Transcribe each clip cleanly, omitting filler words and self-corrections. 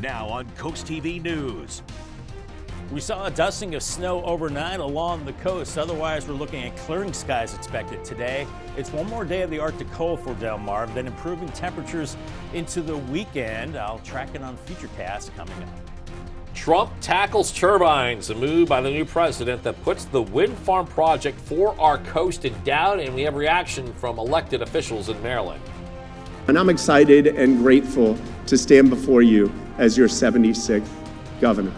Now on CoastTV News. We saw a dusting of snow overnight along the coast. Otherwise, we're looking at clearing skies expected today. It's one more day of the Arctic cold for Delmarva, then improving temperatures into the weekend. I'll track it on Futurecast coming up. Trump tackles turbines, a move by the new president that puts the wind farm project for our coast in doubt, and we have reaction from elected officials in Maryland. And I'm excited and grateful to stand before you as your 76th governor.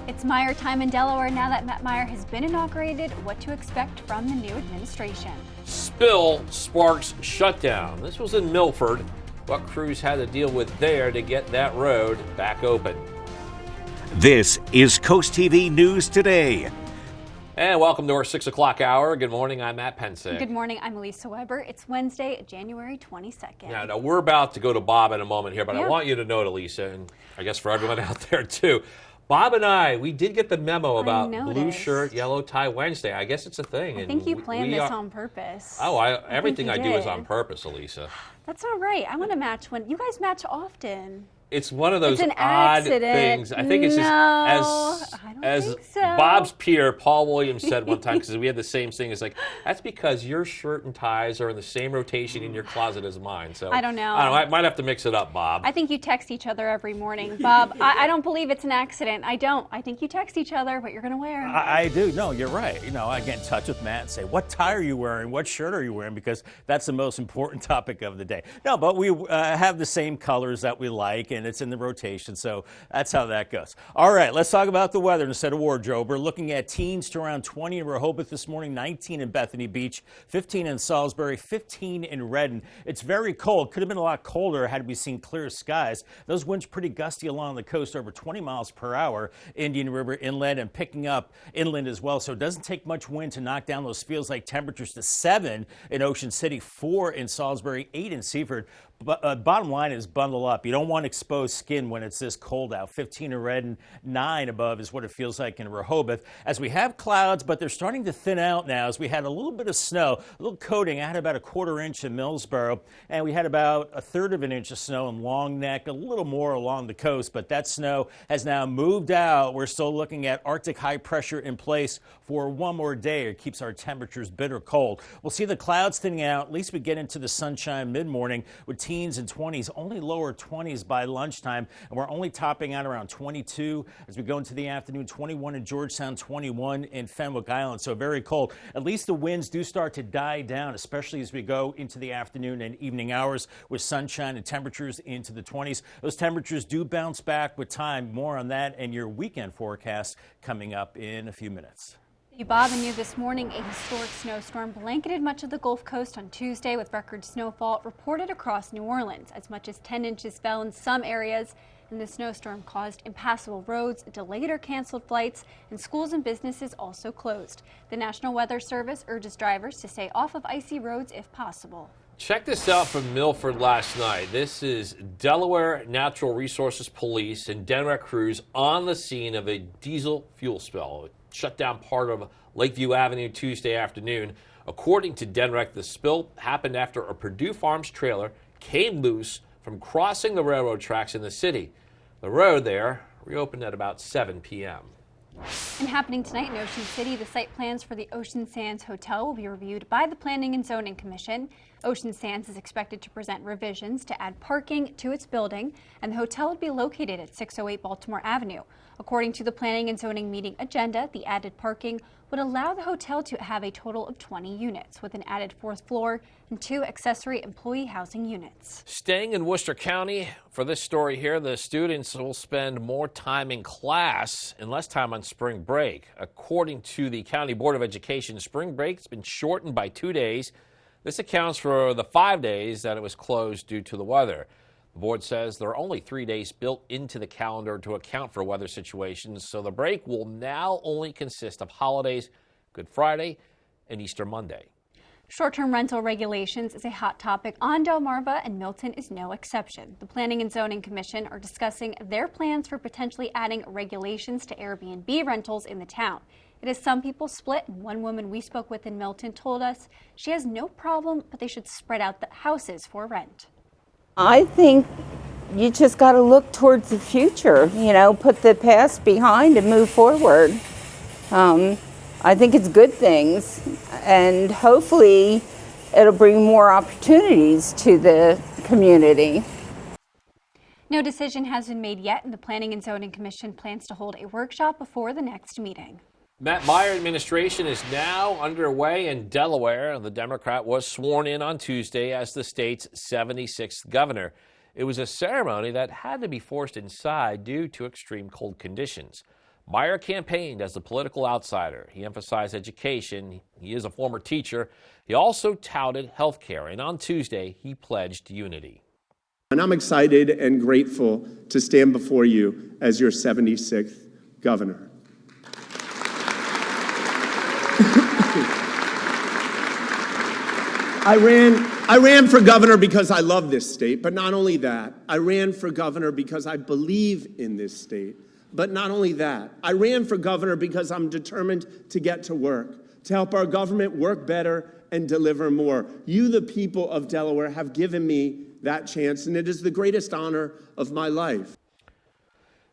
It's Meyer time in Delaware now that Matt Meyer has been inaugurated. What to expect from the new administration. Spill sparks shutdown. This was in Milford. What crews had to deal with there to get that road back open. This is CoastTV News Today. And welcome to our 6 o'clock hour. Good morning, I'm Matt Pensick. Good morning, I'm Elisa Weber. It's Wednesday, January 22nd. Now, we're about to go to Bob in a moment here, but I want you to know, Elisa, and I guess for everyone out there too, Bob and I, we did get the memo about blue shirt, yellow tie Wednesday. I guess it's a thing. I think you planned this on purpose. Oh, everything I do is on purpose, Elisa. That's all right. I want to match when you guys match often. It's one of those odd accident. Things. I think it's just as Bob's peer, Paul Williams, said one time, because we had the same thing. It's like, that's because your shirt and ties are in the same rotation in your closet as mine. So I don't know. I might have to mix it up, Bob. I think you text each other every morning. Bob, I don't believe it's an accident. I don't. I think you text each other what you're going to wear. I do. No, you're right. You know, I get in touch with Matt and say, what tie are you wearing? What shirt are you wearing? Because that's the most important topic of the day. No, but we have the same colors that we like, and it's in the rotation, so that's how that goes. All right, let's talk about the weather instead of wardrobe. We're looking at teens to around 20 in Rehoboth this morning, 19 in Bethany Beach, 15 in Salisbury, 15 in Redden. It's very cold. Could have been a lot colder had we seen clear skies. Those winds pretty gusty along the coast, over 20 miles per hour, Indian River inland and picking up inland as well. So it doesn't take much wind to knock down those feels like temperatures to 7 in Ocean City, 4 in Salisbury, 8 in Seaford. But bottom line is bundle up. You don't want exposed skin when it's this cold out. 15 in Redden, 9 above is what it feels like in Rehoboth. As we have clouds, but they're starting to thin out now as we had a little bit of snow, a little coating. I had about a 1/4 inch in Millsboro, and we had about 1/3 of an inch of snow in Long Neck, a little more along the coast, but that snow has now moved out. We're still looking at Arctic high pressure in place for one more day. It keeps our temperatures bitter cold. We'll see the clouds thinning out. At least we get into the sunshine mid-morning with teens and 20s, only lower 20s by lunchtime, and we're only topping out around 22 as we go into the afternoon. 21 in Georgetown, 21 in Fenwick Island, so very cold. At least the winds do start to die down, especially as we go into the afternoon and evening hours with sunshine and temperatures into the 20s. Those temperatures do bounce back with time. More on that and your weekend forecast coming up in a few minutes. Bob and you this morning, a historic snowstorm blanketed much of the Gulf Coast on Tuesday with record snowfall reported across New Orleans. As much as 10 inches fell in some areas, and the snowstorm caused impassable roads, delayed or canceled flights, and schools and businesses also closed. The National Weather Service urges drivers to stay off of icy roads if possible. Check this out from Milford last night. This is Delaware Natural Resources Police and DNREC crews on the scene of a diesel fuel spill. It shut down part of Lakeview Avenue Tuesday afternoon. According to DNREC, the spill happened after a Purdue Farms trailer came loose from crossing the railroad tracks in the city. The road there reopened at about 7 p.m. And happening tonight in Ocean City, the site plans for the Ocean Sands Hotel will be reviewed by the Planning and Zoning Commission. Ocean Sands is expected to present revisions to add parking to its building, and the hotel would be located at 608 Baltimore Avenue. According to the Planning and Zoning meeting agenda, the added parking would allow the hotel to have a total of 20 units, with an added 4th floor and 2 accessory employee housing units. Staying in Worcester County, for this story here, the students will spend more time in class and less time on spring break. According to the County Board of Education, spring break has been shortened by 2 days. This accounts for the 5 days that it was closed due to the weather. The board says there are only 3 days built into the calendar to account for weather situations, so the break will now only consist of holidays, Good Friday, and Easter Monday. Short-term rental regulations is a hot topic on Delmarva, and Milton is no exception. The Planning and Zoning Commission are discussing their plans for potentially adding regulations to Airbnb rentals in the town. It has some people split, and one woman we spoke with in Milton told us she has no problem, but they should spread out the houses for rent. I think you just got to look towards the future, put the past behind and move forward. I think it's good things, and hopefully it'll bring more opportunities to the community. No decision has been made yet, and the Planning and Zoning Commission plans to hold a workshop before the next meeting. Matt Meyer administration is now underway in Delaware. The Democrat was sworn in on Tuesday as the state's 76th governor. It was a ceremony that had to be forced inside due to extreme cold conditions. Meyer campaigned as a political outsider. He emphasized education. He is a former teacher. He also touted health care, and on Tuesday, he pledged unity. And I'm excited and grateful to stand before you as your 76th governor. I ran for governor because I love this state, but not only that. I ran for governor because I believe in this state, but not only that. I ran for governor because I'm determined to get to work, to help our government work better and deliver more. You, the people of Delaware, have given me that chance, and it is the greatest honor of my life.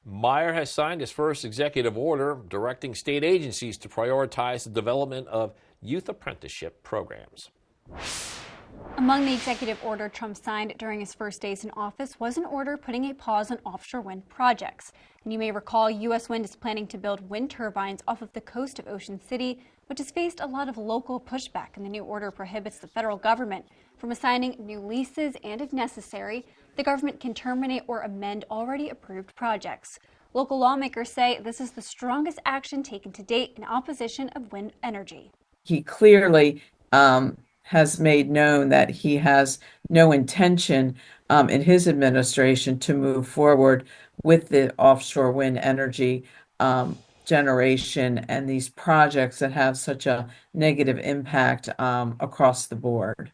Meyer has signed his first executive order directing state agencies to prioritize the development of youth apprenticeship programs. Among the executive order Trump signed during his first days in office was an order putting a pause on offshore wind projects. And you may recall U.S. Wind is planning to build wind turbines off of the coast of Ocean City, which has faced a lot of local pushback. And the new order prohibits the federal government from assigning new leases, and if necessary, the government can terminate or amend already approved projects. Local lawmakers say this is the strongest action taken to date in opposition of wind energy. He clearly has made known that he has no intention in his administration to move forward with the offshore wind energy generation and these projects that have such a negative impact across the board.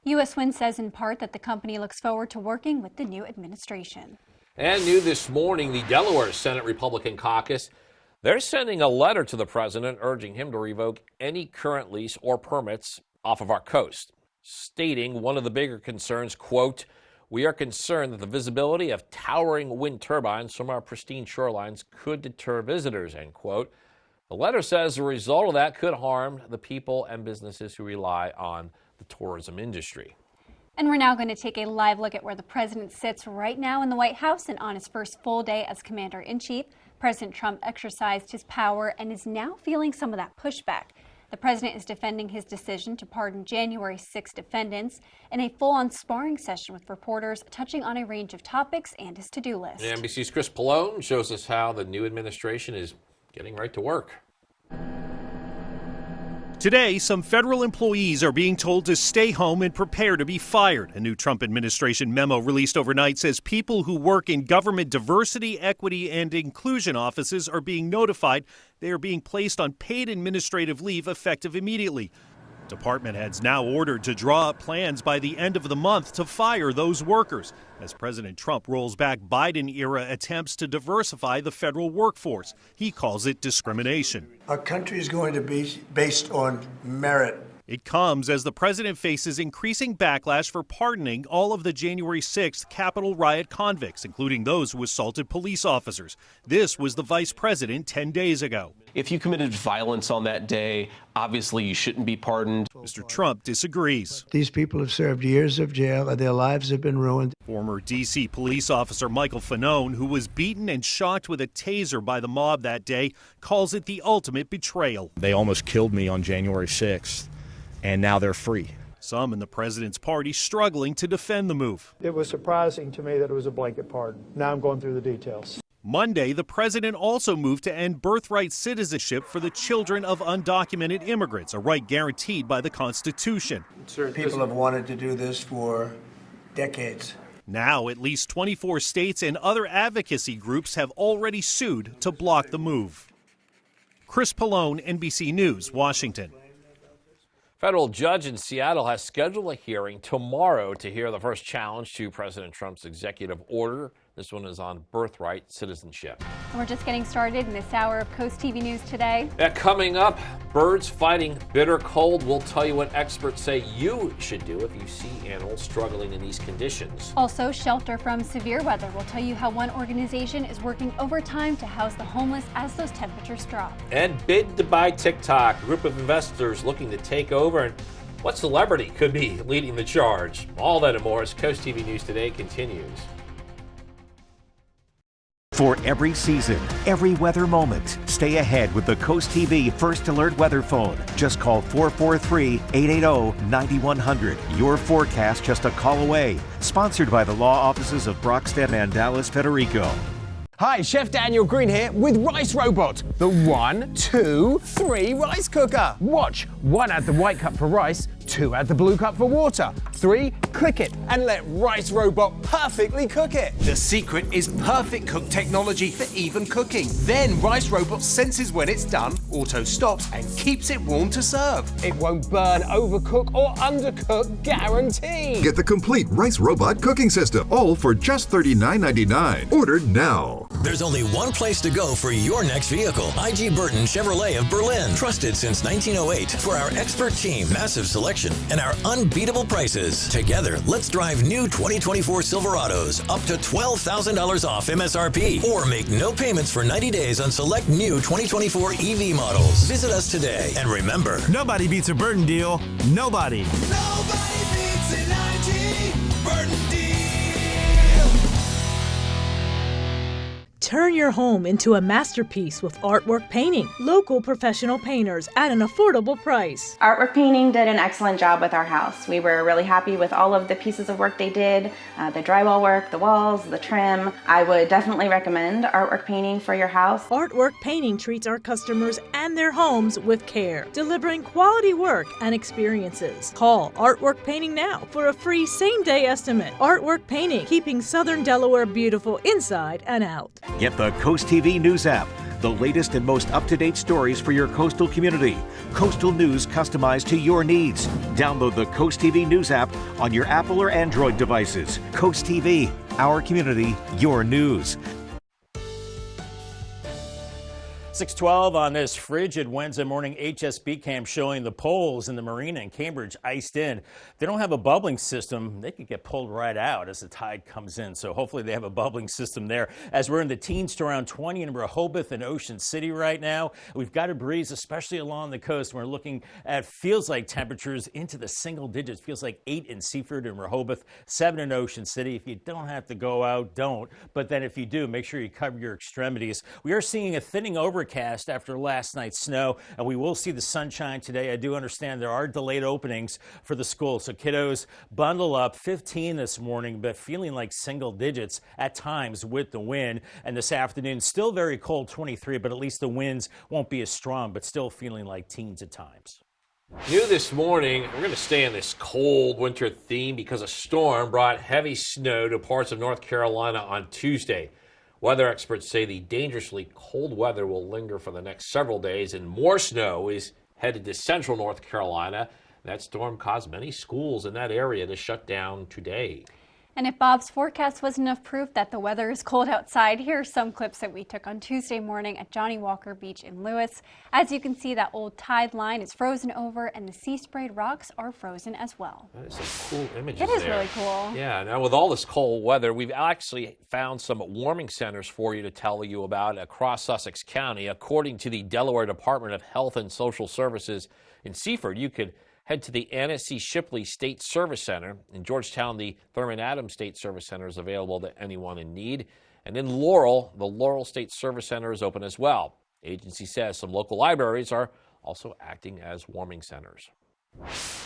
U.S. Wind says in part that the company looks forward to working with the new administration. And new this morning, the Delaware Senate Republican caucus, they're sending a letter to the president urging him to revoke any current lease or permits off of our coast, stating one of the bigger concerns, quote, "We are concerned that the visibility of towering wind turbines from our pristine shorelines could deter visitors," end quote. The letter says the result of that could harm the people and businesses who rely on the tourism industry. And we're now going to take a live look at where the president sits right now in the White House and on his first full day as commander-in-chief. President Trump exercised his power and is now feeling some of that pushback. The president is defending his decision to pardon January 6 defendants in a full-on sparring session with reporters touching on a range of topics and his to-do list. And NBC's Chris Pallone shows us how the new administration is getting right to work. Today, some federal employees are being told to stay home and prepare to be fired. A new Trump administration memo released overnight says people who work in government diversity, equity, and inclusion offices are being notified they are being placed on paid administrative leave effective immediately. Department heads now ordered to draw up plans by the end of the month to fire those workers as President Trump rolls back Biden-era attempts to diversify the federal workforce. He calls it discrimination. Our country is going to be based on merit. It comes as the president faces increasing backlash for pardoning all of the January 6th Capitol riot convicts, including those who assaulted police officers. This was the vice president 10 days ago. If you committed violence on that day, obviously you shouldn't be pardoned. Mr. Trump disagrees. These people have served years of jail and their lives have been ruined. Former D.C. police officer Michael Fanone, who was beaten and shocked with a taser by the mob that day, calls it the ultimate betrayal. They almost killed me on January 6th, and now they're free. Some in the president's party struggling to defend the move. It was surprising to me that it was a blanket pardon. Now I'm going through the details. Monday, the president also moved to end birthright citizenship for the children of undocumented immigrants, a right guaranteed by the Constitution. People have wanted to do this for decades. Now, at least 24 states and other advocacy groups have already sued to block the move. Chris Pallone, NBC News, Washington. Federal judge in Seattle has scheduled a hearing tomorrow to hear the first challenge to President Trump's executive order. This one is on birthright citizenship. We're just getting started in this hour of Coast TV News today. Coming up, birds fighting bitter cold. We'll tell you what experts say you should do if you see animals struggling in these conditions. Also, shelter from severe weather. We'll tell you how one organization is working overtime to house the homeless as those temperatures drop. And bid to buy TikTok. A group of investors looking to take over. And what celebrity could be leading the charge? All that and more as Coast TV News Today continues. For every season, every weather moment, stay ahead with the Coast TV First Alert Weather Phone. Just call 443-880-9100. Your forecast just a call away. Sponsored by the law offices of Brockstead and Dallas Federico. Hi, Chef Daniel Green here with Rice Robot, the 1, 2, 3 rice cooker. Watch, 1 add the white cup for rice, 2 add the blue cup for water, 3 click it and let Rice Robot perfectly cook it. The secret is perfect cook technology for even cooking. Then Rice Robot senses when it's done, auto stops and keeps it warm to serve. It won't burn, overcook or undercook, guaranteed. Get the complete Rice Robot cooking system, all for just $39.99. Ordered now. There's only one place to go for your next vehicle. IG Burton Chevrolet of Berlin. Trusted since 1908 for our expert team, massive selection, and our unbeatable prices. Together, let's drive new 2024 Silverados up to $12,000 off MSRP. Or make no payments for 90 days on select new 2024 EV models. Visit us today. And remember, nobody beats a Burton deal. Nobody. Nobody beats an IG Burton deal. Turn your home into a masterpiece with Artwork Painting. Local professional painters at an affordable price. Artwork Painting did an excellent job with our house. We were really happy with all of the pieces of work they did, the drywall work, the walls, the trim. I would definitely recommend Artwork Painting for your house. Artwork Painting treats our customers and their homes with care, delivering quality work and experiences. Call Artwork Painting now for a free same-day estimate. Artwork Painting, keeping Southern Delaware beautiful inside and out. Get the Coast TV News app. The latest and most up-to-date stories for your coastal community. Coastal news customized to your needs. Download the Coast TV News app on your Apple or Android devices. Coast TV, our community, your news. 6:12 on this frigid Wednesday morning. HSB cam showing the poles in the marina in Cambridge iced in. They don't have a bubbling system. They could get pulled right out as the tide comes in. So hopefully they have a bubbling system there. As we're in the teens to around 20 in Rehoboth and Ocean City right now. We've got a breeze, especially along the coast. We're looking at feels like temperatures into the single digits. Feels like 8 in Seaford and Rehoboth, 7 in Ocean City. If you don't have to go out, don't. But then if you do, make sure you cover your extremities. We are seeing a thinning overcast after last night's snow, and we will see the sunshine today. I do understand there are delayed openings for the school, so kiddos bundle up. 15 this morning, but feeling like single digits at times with the wind. And this afternoon, still very cold, 23, but at least the winds won't be as strong, but still feeling like teens at times. New this morning, we're going to stay in this cold winter theme because a storm brought heavy snow to parts of North Carolina on Tuesday. Weather experts say the dangerously cold weather will linger for the next several days, and more snow is headed to central North Carolina. That storm caused many schools in that area to shut down today. And if Bob's forecast was enough proof that the weather is cold outside, here are some clips that we took on Tuesday morning at Johnny Walker Beach in Lewis. As you can see, that old tide line is frozen over and the sea-sprayed rocks are frozen as well. That is some cool images It is there. really cool. Yeah, now with all this cold weather, we've actually found some warming centers for you to tell you about across Sussex County. According to the Delaware Department of Health and Social Services in Seaford, you could head to the Anna C. Shipley State Service Center. In Georgetown, the Thurman Adams State Service Center is available to anyone in need. And in Laurel, the Laurel State Service Center is open as well. The agency says some local libraries are also acting as warming centers.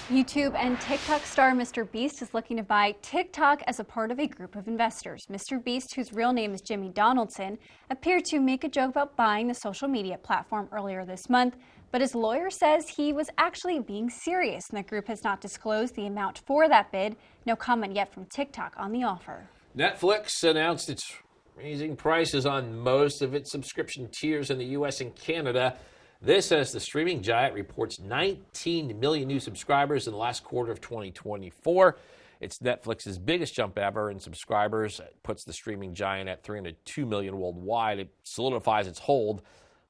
YouTube and TikTok star Mr. Beast is looking to buy TikTok as a part of a group of investors. Mr. Beast, whose real name is Jimmy Donaldson, appeared to make a joke about buying the social media platform earlier this month, but his lawyer says he was actually being serious, and the group has not disclosed the amount for that bid. No comment yet from TikTok on the offer. Netflix announced it's raising prices on most of its subscription tiers in the U.S. and Canada. This as the streaming giant reports 19 million new subscribers in the last quarter of 2024. It's Netflix's biggest jump ever in subscribers. It puts the streaming giant at 302 million worldwide. It solidifies its hold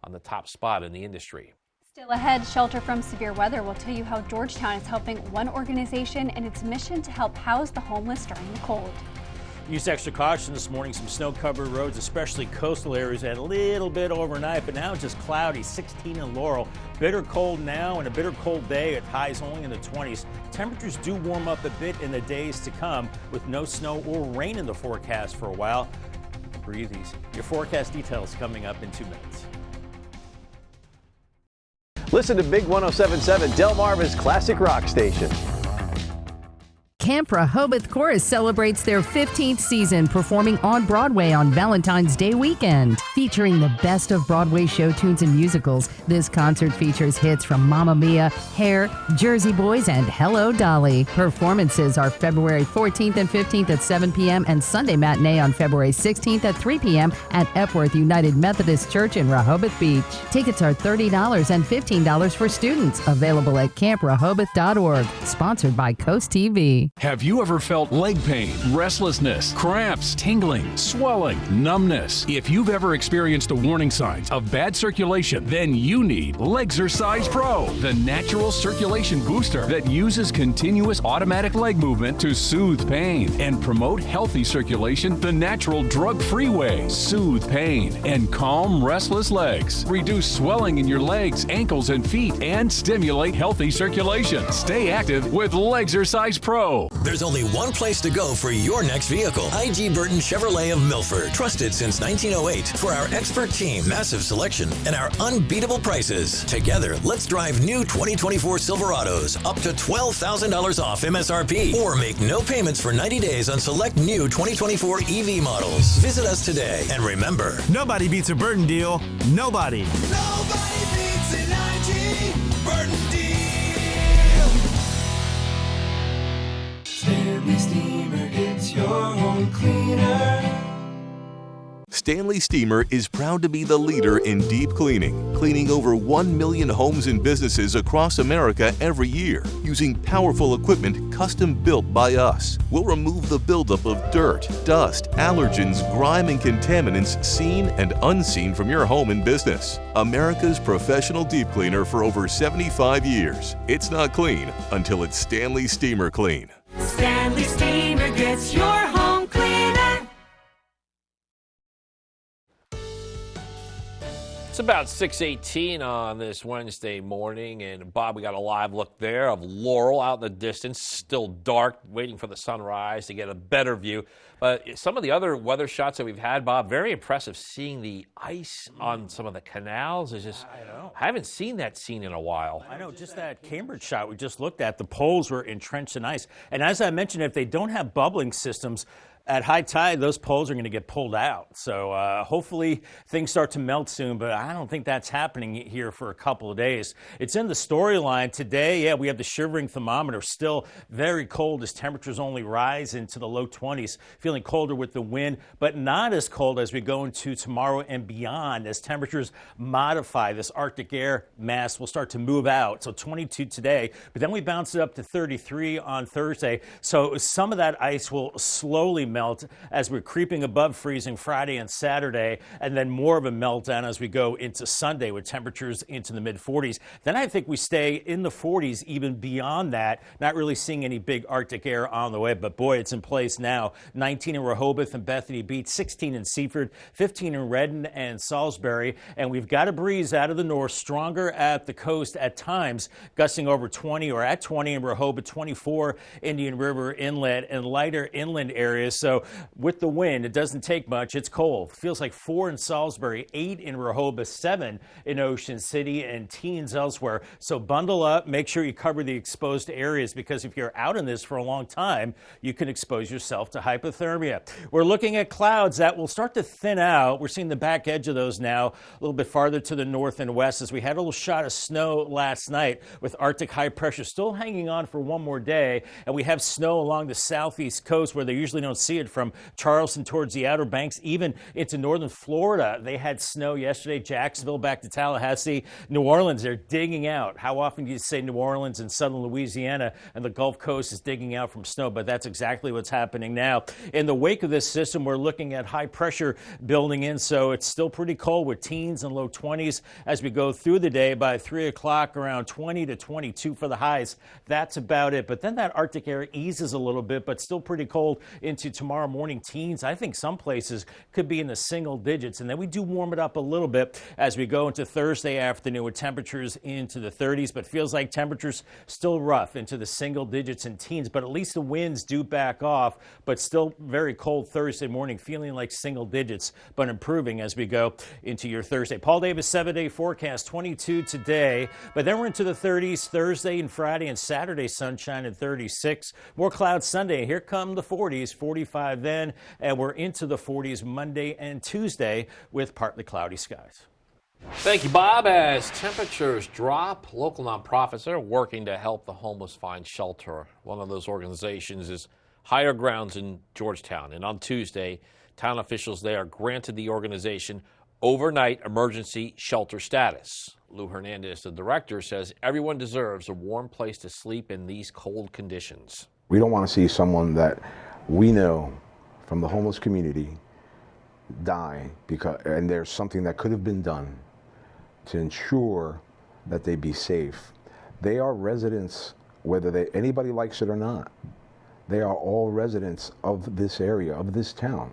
on the top spot in the industry. Still ahead, Shelter from Severe Weather will tell you how Georgetown is helping one organization in its mission to help house the homeless during the cold. Use extra caution this morning. Some snow-covered roads, especially coastal areas, and a little bit overnight, but now just cloudy. 16 in Laurel. Bitter cold now and a bitter cold day at highs only in the 20s. Temperatures do warm up a bit in the days to come with no snow or rain in the forecast for a while. Breathe easy. Your forecast details coming up in 2 minutes. Listen to Big 107.7, Delmarva's classic rock station. Camp Rehoboth Chorus celebrates their 15th season performing on Broadway on Valentine's Day weekend. Featuring the best of Broadway show tunes and musicals, this concert features hits from Mamma Mia, Hair, Jersey Boys, and Hello Dolly. Performances are February 14th and 15th at 7 p.m. and Sunday matinee on February 16th at 3 p.m. at Epworth United Methodist Church in Rehoboth Beach. Tickets are $30 and $15 for students. Available at camprehoboth.org. Sponsored by CoastTV. Have you ever felt leg pain, restlessness, cramps, tingling, swelling, numbness? If you've ever experienced the warning signs of bad circulation, then you need Legzercise Pro, the natural circulation booster that uses continuous automatic leg movement to soothe pain and promote healthy circulation the natural drug-free way. Soothe pain and calm restless legs. Reduce swelling in your legs, ankles, and feet and stimulate healthy circulation. Stay active with Legzercise Pro. There's only one place to go for your next vehicle. IG Burton Chevrolet of Milford. Trusted since 1908 for our expert team, massive selection, and our unbeatable prices. Together, let's drive new 2024 Silverados up to $12,000 off MSRP. Or make no payments for 90 days on select new 2024 EV models. Visit us today. And remember, nobody beats a Burton deal. Nobody. Nobody beats an IG Burton deal. Stanley Steamer gets your home cleaner. Stanley Steamer is proud to be the leader in deep cleaning, cleaning over 1 million homes and businesses across America every year, using powerful equipment custom built by us. We'll remove the buildup of dirt, dust, allergens, grime, and contaminants seen and unseen from your home and business. America's professional deep cleaner for over 75 years. It's not clean until it's Stanley Steamer clean. Stanley Steamer gets your home cleaner. It's about 6:18 on this Wednesday morning, and Bob, we got a live look there of Laurel out in the distance, still dark, waiting for the sunrise to get a better view. But some of the other weather shots that we've had, Bob, very impressive. Seeing the ice on some of the canals is just, I haven't seen that scene in a while. I know, just that Cambridge shot we just looked at, the poles were entrenched in ice. And as I mentioned, if they don't have bubbling systems, at high tide, those poles are going to get pulled out. So hopefully things start to melt soon, but I don't think that's happening here for a couple of days. It's in the storyline today. Yeah, we have the shivering thermometer, still very cold as temperatures only rise into the low 20s. Feeling colder with the wind, but not as cold as we go into tomorrow and beyond as temperatures modify. This Arctic air mass will start to move out. So 22 today, but then we bounce it up to 33 on Thursday. So some of that ice will slowly melt as we're creeping above freezing Friday and Saturday, and then more of a meltdown as we go into Sunday with temperatures into the mid-40s. Then I think we stay in the 40s even beyond that, not really seeing any big Arctic air on the way, but boy, it's in place now. 19 in Rehoboth and Bethany Beach, 16 in Seaford, 15 in Redden and Salisbury, and we've got a breeze out of the north, stronger at the coast at times, gusting over 20 or at 20 in Rehoboth, 24 Indian River Inlet, and lighter inland areas. So with the wind, it doesn't take much. It's cold. Feels like 4 in Salisbury, 8 in Rehoboth, 7 in Ocean City, and teens elsewhere. So bundle up. Make sure you cover the exposed areas, because if you're out in this for a long time, you can expose yourself to hypothermia. We're looking at clouds that will start to thin out. We're seeing the back edge of those now a little bit farther to the north and west, as we had a little shot of snow last night with Arctic high pressure still hanging on for one more day. And we have snow along the southeast coast where they usually don't see it from Charleston towards the Outer Banks, even into northern Florida. They had snow yesterday. Jacksonville back to Tallahassee. New Orleans, they're digging out. How often do you say New Orleans and southern Louisiana and the Gulf Coast is digging out from snow? But that's exactly what's happening now. In the wake of this system, we're looking at high pressure building in, so it's still pretty cold with teens and low 20s as we go through the day. By 3 o'clock, around 20 to 22 for the highs. That's about it. But then that Arctic air eases a little bit, but still pretty cold into tomorrow morning. Teens, I think some places could be in the single digits. And then we do warm it up a little bit as we go into Thursday afternoon with temperatures into the 30s, but feels like temperatures still rough into the single digits and teens. But at least the winds do back off, but still very cold Thursday morning, feeling like single digits, but improving as we go into your Thursday. Paul Davis 7-day forecast, 22 today, but then we're into the 30s Thursday and Friday, and Saturday sunshine at 36. More clouds Sunday. Here come the 40s, 45 then, and we're into the 40s Monday and Tuesday with partly cloudy skies. Thank you, Bob. As temperatures drop, local nonprofits are working to help the homeless find shelter. One of those organizations is Higher Grounds in Georgetown, and on Tuesday, town officials there granted the organization overnight emergency shelter status. Lou Hernandez, the director, says everyone deserves a warm place to sleep in these cold conditions. We don't want to see someone that we know from the homeless community die and there's something that could have been done to ensure that they be safe. They are residents, whether anybody likes it or not. They are all residents of this area, of this town.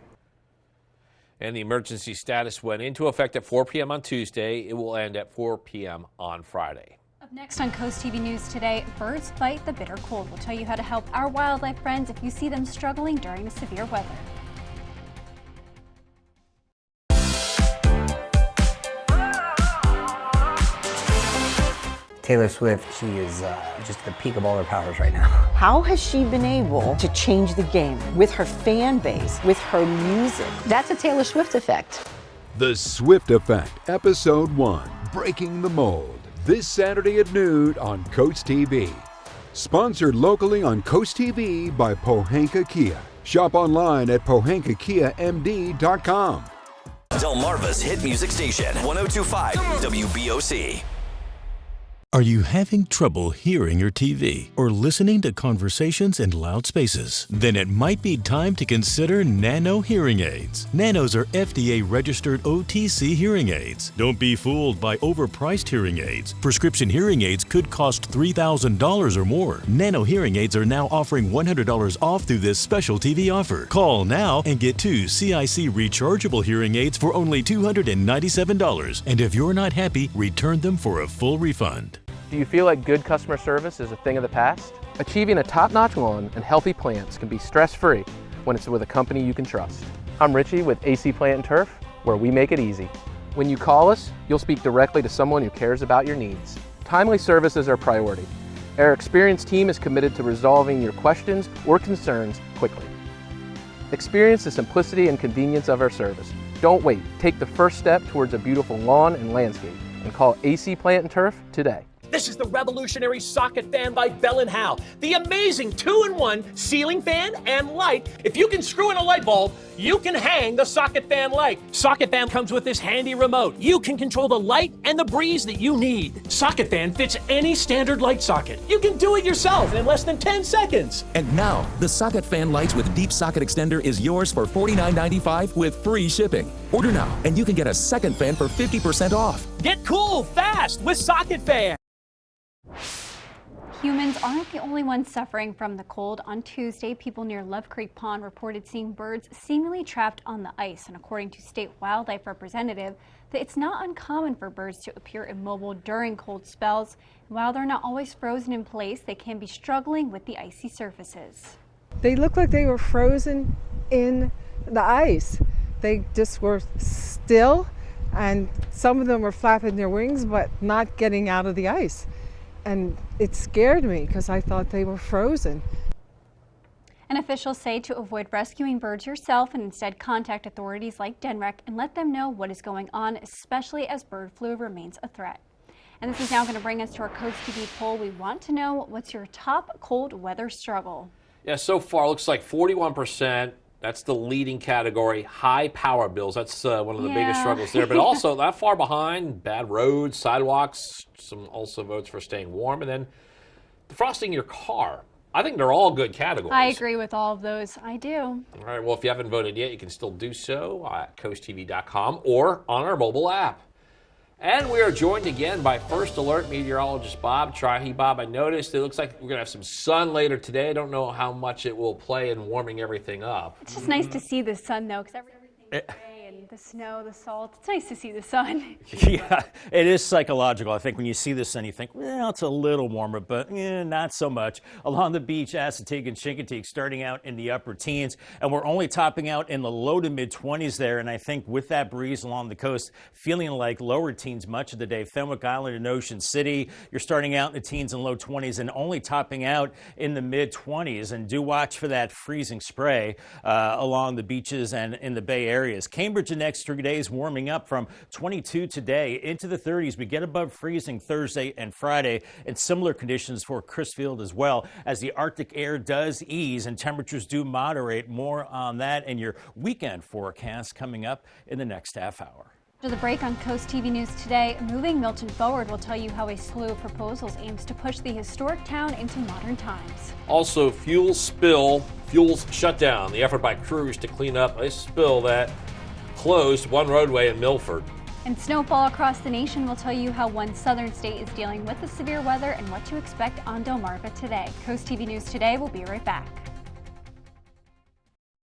And the emergency status went into effect at 4 p.m. on Tuesday. It will end at 4 p.m. on Friday. Up next on CoastTV News today, birds fight the bitter cold. We'll tell you how to help our wildlife friends if you see them struggling during the severe weather. Taylor Swift, she is just at the peak of all her powers right now. How has she been able to change the game with her fan base, with her music? That's a Taylor Swift effect. The Swift Effect, Episode 1, Breaking the Mold, this Saturday at noon on CoastTV. Sponsored locally on CoastTV by Pohanka Kia. Shop online at pohankakiamd.com. Delmarva's hit music station, 102.5 WBOC. Are you having trouble hearing your TV or listening to conversations in loud spaces? Then it might be time to consider Nano hearing aids. Nanos are FDA-registered OTC hearing aids. Don't be fooled by overpriced hearing aids. Prescription hearing aids could cost $3,000 or more. Nano hearing aids are now offering $100 off through this special TV offer. Call now and get 2 CIC rechargeable hearing aids for only $297. And if you're not happy, return them for a full refund. Do you feel like good customer service is a thing of the past? Achieving a top-notch lawn and healthy plants can be stress-free when it's with a company you can trust. I'm Richie with AC Plant and Turf, where we make it easy. When you call us, you'll speak directly to someone who cares about your needs. Timely service is our priority. Our experienced team is committed to resolving your questions or concerns quickly. Experience the simplicity and convenience of our service. Don't wait. Take the first step towards a beautiful lawn and landscape and call AC Plant and Turf today. This is the revolutionary socket fan by Bell & Howell. The amazing 2-in-1 ceiling fan and light. If you can screw in a light bulb, you can hang the socket fan light. Socket fan comes with this handy remote. You can control the light and the breeze that you need. Socket fan fits any standard light socket. You can do it yourself in less than 10 seconds. And now, the socket fan lights with deep socket extender is yours for $49.95 with free shipping. Order now, and you can get a second fan for 50% off. Get cool fast with Socket Fan. Humans aren't the only ones suffering from the cold. On Tuesday, people near Love Creek Pond reported seeing birds seemingly trapped on the ice. And according to state wildlife representative, that it's not uncommon for birds to appear immobile during cold spells. And while they're not always frozen in place, they can be struggling with the icy surfaces. They looked like they were frozen in the ice. They just were still, and some of them were flapping their wings but not getting out of the ice. And it scared me because I thought they were frozen. And officials say to avoid rescuing birds yourself and instead contact authorities like DENREC and let them know what is going on, especially as bird flu remains a threat. And this is now going to bring us to our CoastTV poll. We want to know, what's your top cold weather struggle? Yeah, so far looks like 41% That's the leading category. High power bills. That's one of the biggest struggles there. But also not far behind, bad roads, sidewalks, some also votes for staying warm. And then defrosting your car. I think they're all good categories. I agree with all of those. I do. All right. Well, if you haven't voted yet, you can still do so at CoastTV.com or on our mobile app. And we are joined again by First Alert meteorologist Bob Trahi. Bob, I noticed it looks like we're going to have some sun later today. I don't know how much it will play in warming everything up. It's just nice to see the sun, though, because everything's gray and the snow, the salt. It's nice to see the sun. Yeah, it is psychological. I think when you see the sun, you think, well, it's a little warmer, but not so much. Along the beach, Assateague and Chincoteague starting out in the upper teens, and we're only topping out in the low to mid-20s there. And I think with that breeze along the coast, feeling like lower teens much of the day. Fenwick Island and Ocean City, you're starting out in the teens and low 20s and only topping out in the mid-20s. And do watch for that freezing spray along the beaches and in the Bay areas. Cambridge the next 3 days warming up from 22 today into the 30s. We get above freezing Thursday and Friday, and similar conditions for Crisfield as well as the Arctic air does ease and temperatures do moderate. More on that in your weekend forecast coming up in the next half hour. After the break on Coast TV News today, Moving Milton Forward will tell you how a slew of proposals aims to push the historic town into modern times. Also, fuels shut down. The effort by crews to clean up a spill that closed one roadway in Milford. And snowfall across the nation will tell you how one southern state is dealing with the severe weather and what to expect on Delmarva today. Coast TV News today will be right back.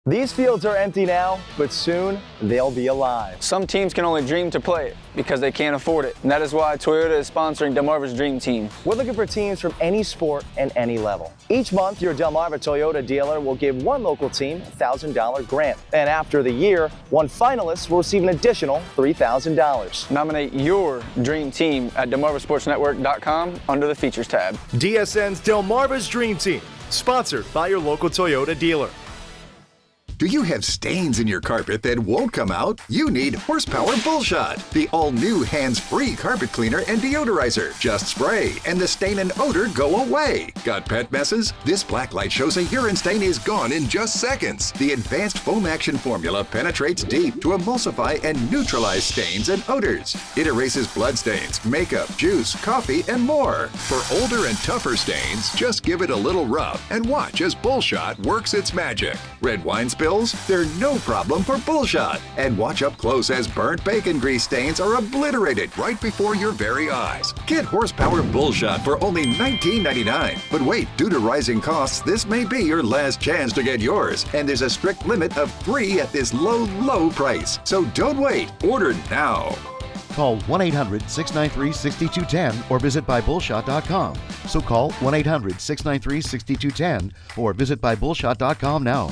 These fields are empty now, but soon they'll be alive. Some teams can only dream to play it because they can't afford it. And that is why Toyota is sponsoring Delmarva's Dream Team. We're looking for teams from any sport and any level. Each month, your Delmarva Toyota dealer will give one local team a $1,000 grant. And after the year, one finalist will receive an additional $3,000. Nominate your dream team at DelmarvaSportsNetwork.com under the Features tab. DSN's Delmarva's Dream Team, sponsored by your local Toyota dealer. Do you have stains in your carpet that won't come out? You need Horsepower Bullshot, the all-new hands-free carpet cleaner and deodorizer. Just spray, and the stain and odor go away. Got pet messes? This black light shows a urine stain is gone in just seconds. The advanced foam action formula penetrates deep to emulsify and neutralize stains and odors. It erases blood stains, makeup, juice, coffee, and more. For older and tougher stains, just give it a little rub and watch as Bullshot works its magic. Red wine spills? They're no problem for Bullshot. And watch up close as burnt bacon grease stains are obliterated right before your very eyes. Get Horsepower Bullshot for only $19.99. But wait, due to rising costs, this may be your last chance to get yours. And there's a strict limit of 3 at this low, low price. So don't wait. Order now. Call 1-800-693-6210 or visit buybullshot.com. So call 1-800-693-6210 or visit buybullshot.com now.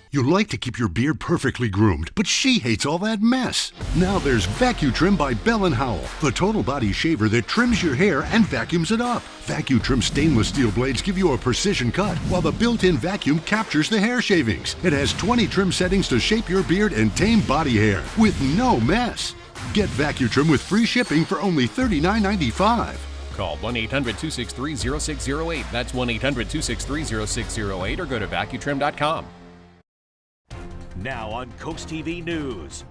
You like to keep your beard perfectly groomed, but she hates all that mess. Now there's VacuTrim by Bell & Howell, the total body shaver that trims your hair and vacuums it up. VacuTrim stainless steel blades give you a precision cut, while the built-in vacuum captures the hair shavings. It has 20 trim settings to shape your beard and tame body hair with no mess. Get VacuTrim with free shipping for only $39.95. Call 1-800-263-0608. That's 1-800-263-0608 or go to VacuTrim.com. Now on Coast TV News.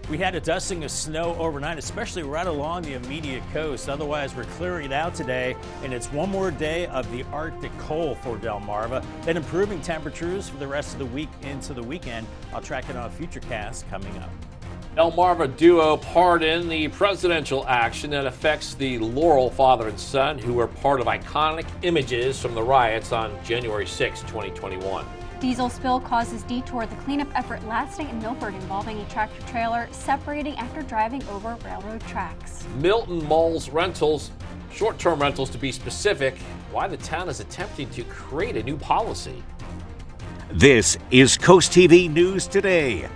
We had a dusting of snow overnight, especially right along the immediate coast. Otherwise, we're clearing it out today, and it's one more day of the Arctic cold for Delmarva. Then improving temperatures for the rest of the week into the weekend. I'll track it on a future cast coming up. Delmarva duo pardon the presidential action that affects the Laurel father and son who were part of iconic images from the riots on January 6, 2021. Diesel spill causes detour. The cleanup effort last night in Milford involving a tractor trailer separating after driving over railroad tracks. Milton Malls rentals, short-term rentals to be specific, why the town is attempting to create a new policy. This is Coast TV News Today.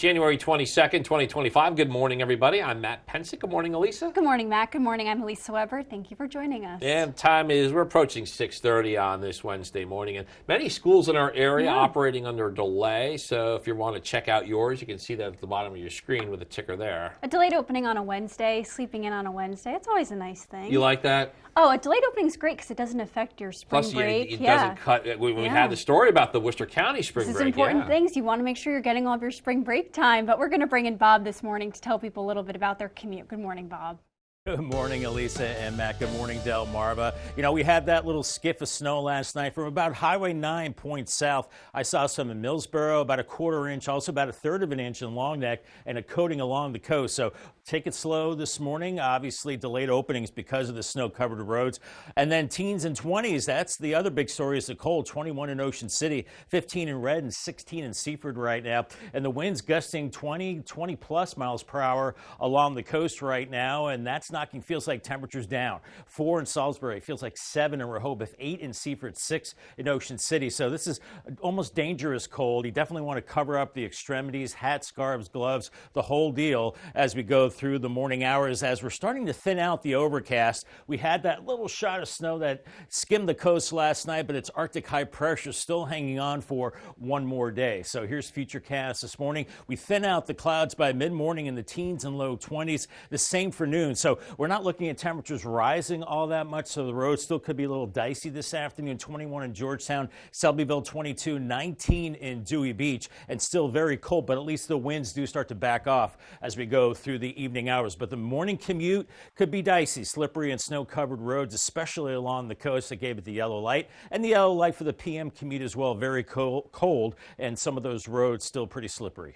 January 22nd, 2025. Good morning, everybody. I'm Matt Pensick. Good morning, Elisa. Good morning, Matt. Good morning. I'm Elisa Weber. Thank you for joining us. And time is, we're approaching 6:30 on this Wednesday morning. And many schools in our area operating under a delay. So if you want to check out yours, you can see that at the bottom of your screen with a ticker there. A delayed opening on a Wednesday, sleeping in on a Wednesday. It's always a nice thing. You like that? Oh, a delayed opening is great because it doesn't affect your spring Plus, break. it doesn't cut. When we had the story about the Worcester County spring This is break. important things. You want to make sure you're getting all of your spring break time. But we're going to bring in Bob this morning to tell people a little bit about their commute. Good morning, Bob. Good morning, Elisa and Matt. Good morning, Delmarva. You know, we had that little skiff of snow last night from about Highway 9 points south. I saw some in Millsboro, about a quarter inch, also about a third of an inch in Long Neck, and a coating along the coast. So take it slow this morning. Obviously, delayed openings because of the snow-covered roads. And then teens and 20s, that's the other big story is the cold. 21 in Ocean City, 15 in Red, and 16 in Seaford right now. And the winds gusting 20-plus miles per hour along the coast right now, and that's knocking feels like temperatures down. 4 in Salisbury, feels like 7 in Rehoboth, 8 in Seaford, 6 in Ocean City. So this is almost dangerous cold. You definitely want to cover up the extremities, hats, scarves, gloves, the whole deal as we go through the morning hours. As we're starting to thin out the overcast, we had that little shot of snow that skimmed the coast last night, but it's Arctic high pressure still hanging on for one more day. So here's Futurecast this morning. We thin out the clouds by mid-morning in the teens and low 20s. The same for noon. So we're not looking at temperatures rising all that much, so the road still could be a little dicey this afternoon. 21 in Georgetown, Selbyville 22, 19 in Dewey Beach, and still very cold, but at least the winds do start to back off as we go through the evening hours. But the morning commute could be dicey, slippery and snow-covered roads, especially along the coast that gave it the yellow light, and the yellow light for the PM commute as well. Very cold, and some of those roads still pretty slippery.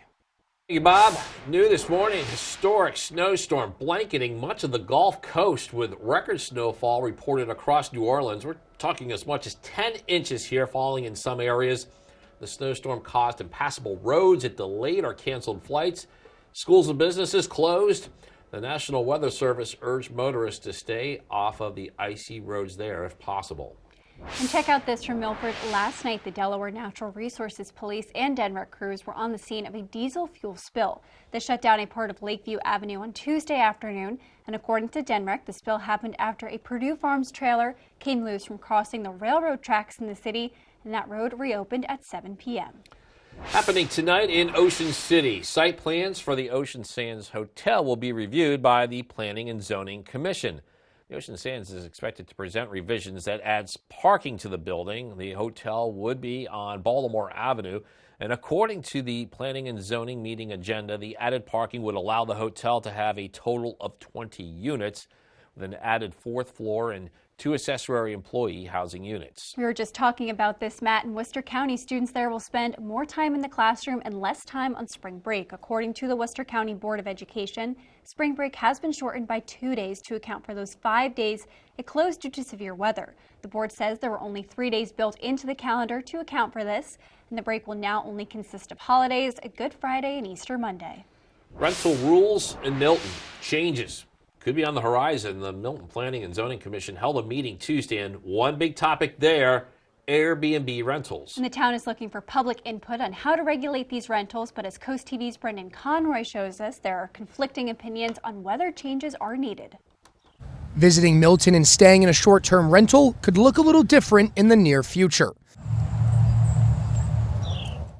Thank you, Bob. New this morning, historic snowstorm blanketing much of the Gulf Coast with record snowfall reported across New Orleans. We're talking as much as 10 inches here falling in some areas. The snowstorm caused impassable roads. It delayed or canceled flights. Schools and businesses closed. The National Weather Service urged motorists to stay off of the icy roads there if possible. And check out this from Milford. Last night, the Delaware Natural Resources Police and Denmark crews were on the scene of a diesel fuel spill that shut down a part of Lakeview Avenue on Tuesday afternoon. And according to Denmark, the spill happened after a Purdue Farms trailer came loose from crossing the railroad tracks in the city, and that road reopened at 7 p.m. Happening tonight in Ocean City. Site plans for the Ocean Sands Hotel will be reviewed by the Planning and Zoning Commission. The Ocean Sands is expected to present revisions that adds parking to the building. The hotel would be on Baltimore Avenue. And according to the Planning and Zoning meeting agenda, the added parking would allow the hotel to have a total of 20 units with an added 4th floor and 2 accessory employee housing units. We were just talking about this, Matt. In Worcester County, students there will spend more time in the classroom and less time on spring break. According to the Worcester County Board of Education, spring break has been shortened by 2 days to account for those 5 days it closed due to severe weather. The board says there were only 3 days built into the calendar to account for this, and the break will now only consist of holidays, a Good Friday and Easter Monday. Rental rules in Milton. Changes could be on the horizon. The Milton Planning and Zoning Commission held a meeting Tuesday, and one big topic there, Airbnb rentals. And the town is looking for public input on how to regulate these rentals, but as Coast TV's Brendan Conroy shows us, there are conflicting opinions on whether changes are needed. Visiting Milton and staying in a short-term rental could look a little different in the near future.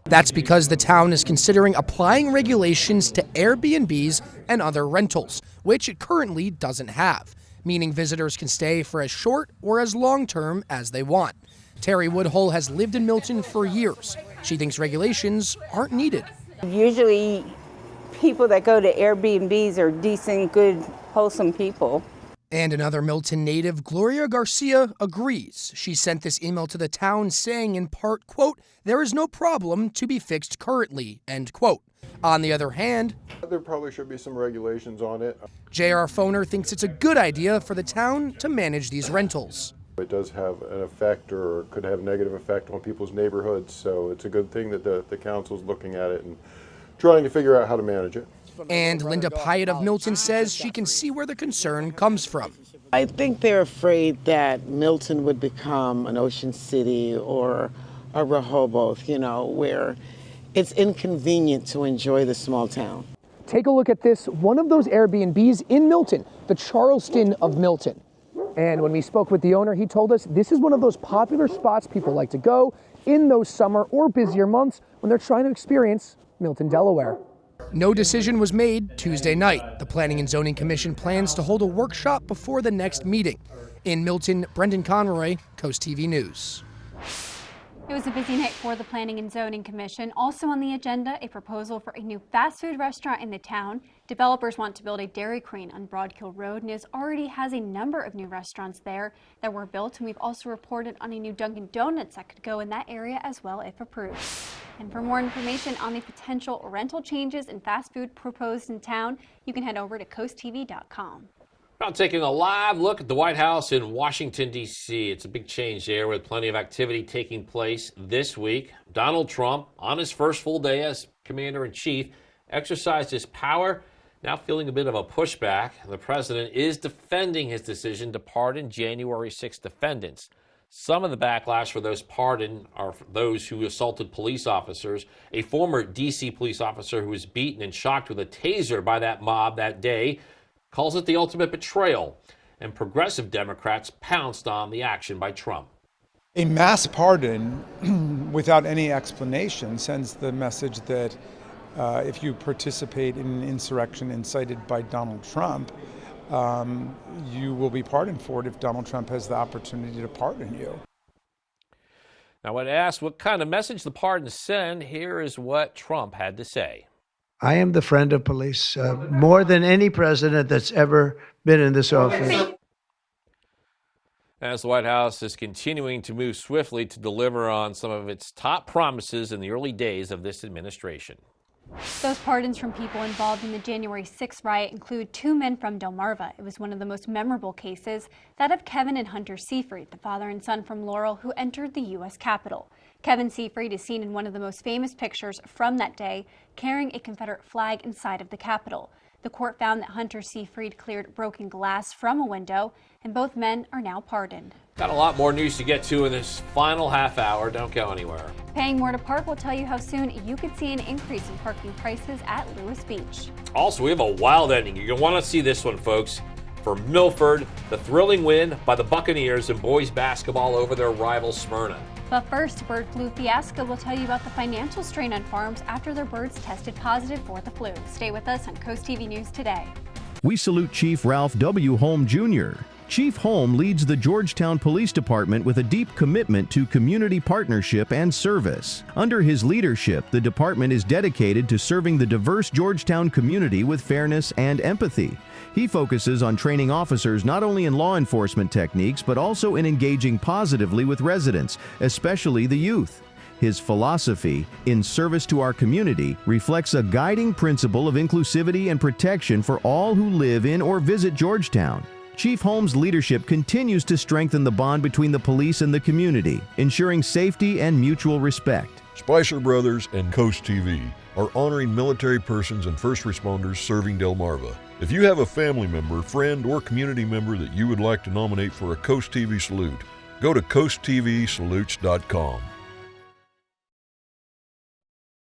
That's because the town is considering applying regulations to Airbnbs and other rentals, which it currently doesn't have, meaning visitors can stay for as short or as long-term as they want. Terry Woodhull has lived in Milton for years. She thinks regulations aren't needed. Usually people that go to Airbnbs are decent, good, wholesome people. And another Milton native, Gloria Garcia, agrees. She sent this email to the town saying in part, quote, "There is no problem to be fixed currently," end quote. On the other hand, there probably should be some regulations on it. J.R. Foner thinks it's a good idea for the town to manage these rentals. It does have an effect or could have a negative effect on people's neighborhoods, so it's a good thing that the council's looking at it and trying to figure out how to manage it. And Linda Pyatt of Milton says she can see where the concern comes from. I think they're afraid that Milton would become an Ocean City or a Rehoboth, where it's inconvenient to enjoy the small town. Take a look at this, one of those Airbnbs in Milton, the Charleston of Milton. And when we spoke with the owner, he told us this is one of those popular spots people like to go in those summer or busier months when they're trying to experience Milton, Delaware. No decision was made Tuesday night. The Planning and Zoning Commission plans to hold a workshop before the next meeting. In Milton, Brendan Conroy, CoastTV News. It was a busy night for the Planning and Zoning Commission. Also on the agenda, a proposal for a new fast food restaurant in the town. Developers want to build a Dairy Queen on Broadkill Road, and it already has a number of new restaurants there that were built. And we've also reported on a new Dunkin' Donuts that could go in that area as well if approved. And for more information on the potential rental changes in fast food proposed in town, you can head over to coasttv.com. Now taking a live look at the White House in Washington, D.C. It's a big change there with plenty of activity taking place this week. Donald Trump, on his first full day as commander-in-chief, exercised his power, now feeling a bit of a pushback. The president is defending his decision to pardon January 6 defendants. Some of the backlash for those pardoned are those who assaulted police officers. A former D.C. police officer who was beaten and shocked with a taser by that mob that day calls it the ultimate betrayal, and progressive Democrats pounced on the action by Trump. A mass pardon without any explanation sends the message that if you participate in an insurrection incited by Donald Trump, you will be pardoned for it if Donald Trump has the opportunity to pardon you. Now, when asked what kind of message the pardons send, here is what Trump had to say. I am the friend of police, more than any president that's ever been in this office. As the White House is continuing to move swiftly to deliver on some of its top promises in the early days of this administration. Those pardons from people involved in the January 6th riot include 2 men from Delmarva. It was one of the most memorable cases, that of Kevin and Hunter Seafried, the father and son from Laurel who entered the U.S. Capitol. Kevin Seafried is seen in one of the most famous pictures from that day, carrying a Confederate flag inside of the Capitol. The court found that Hunter Seafried cleared broken glass from a window, and both men are now pardoned. Got a lot more news to get to in this final half hour. Don't go anywhere. Paying more to park will tell you how soon you could see an increase in parking prices at Lewis Beach. Also, we have a wild ending. You're going to want to see this one, folks. For Milford, the thrilling win by the Buccaneers in boys basketball over their rival Smyrna. But first, bird flu fiasco will tell you about the financial strain on farms after their birds tested positive for the flu. Stay with us on Coast TV News Today. We salute Chief Ralph W. Holm Jr. Chief Holm leads the Georgetown Police Department with a deep commitment to community partnership and service. Under his leadership, the department is dedicated to serving the diverse Georgetown community with fairness and empathy. He focuses on training officers not only in law enforcement techniques, but also in engaging positively with residents, especially the youth. His philosophy, in service to our community, reflects a guiding principle of inclusivity and protection for all who live in or visit Georgetown. Chief Holm's leadership continues to strengthen the bond between the police and the community, ensuring safety and mutual respect. Spicer Brothers and Coast TV are honoring military persons and first responders serving Delmarva. If you have a family member, friend, or community member that you would like to nominate for a Coast TV salute, go to coasttvsalutes.com.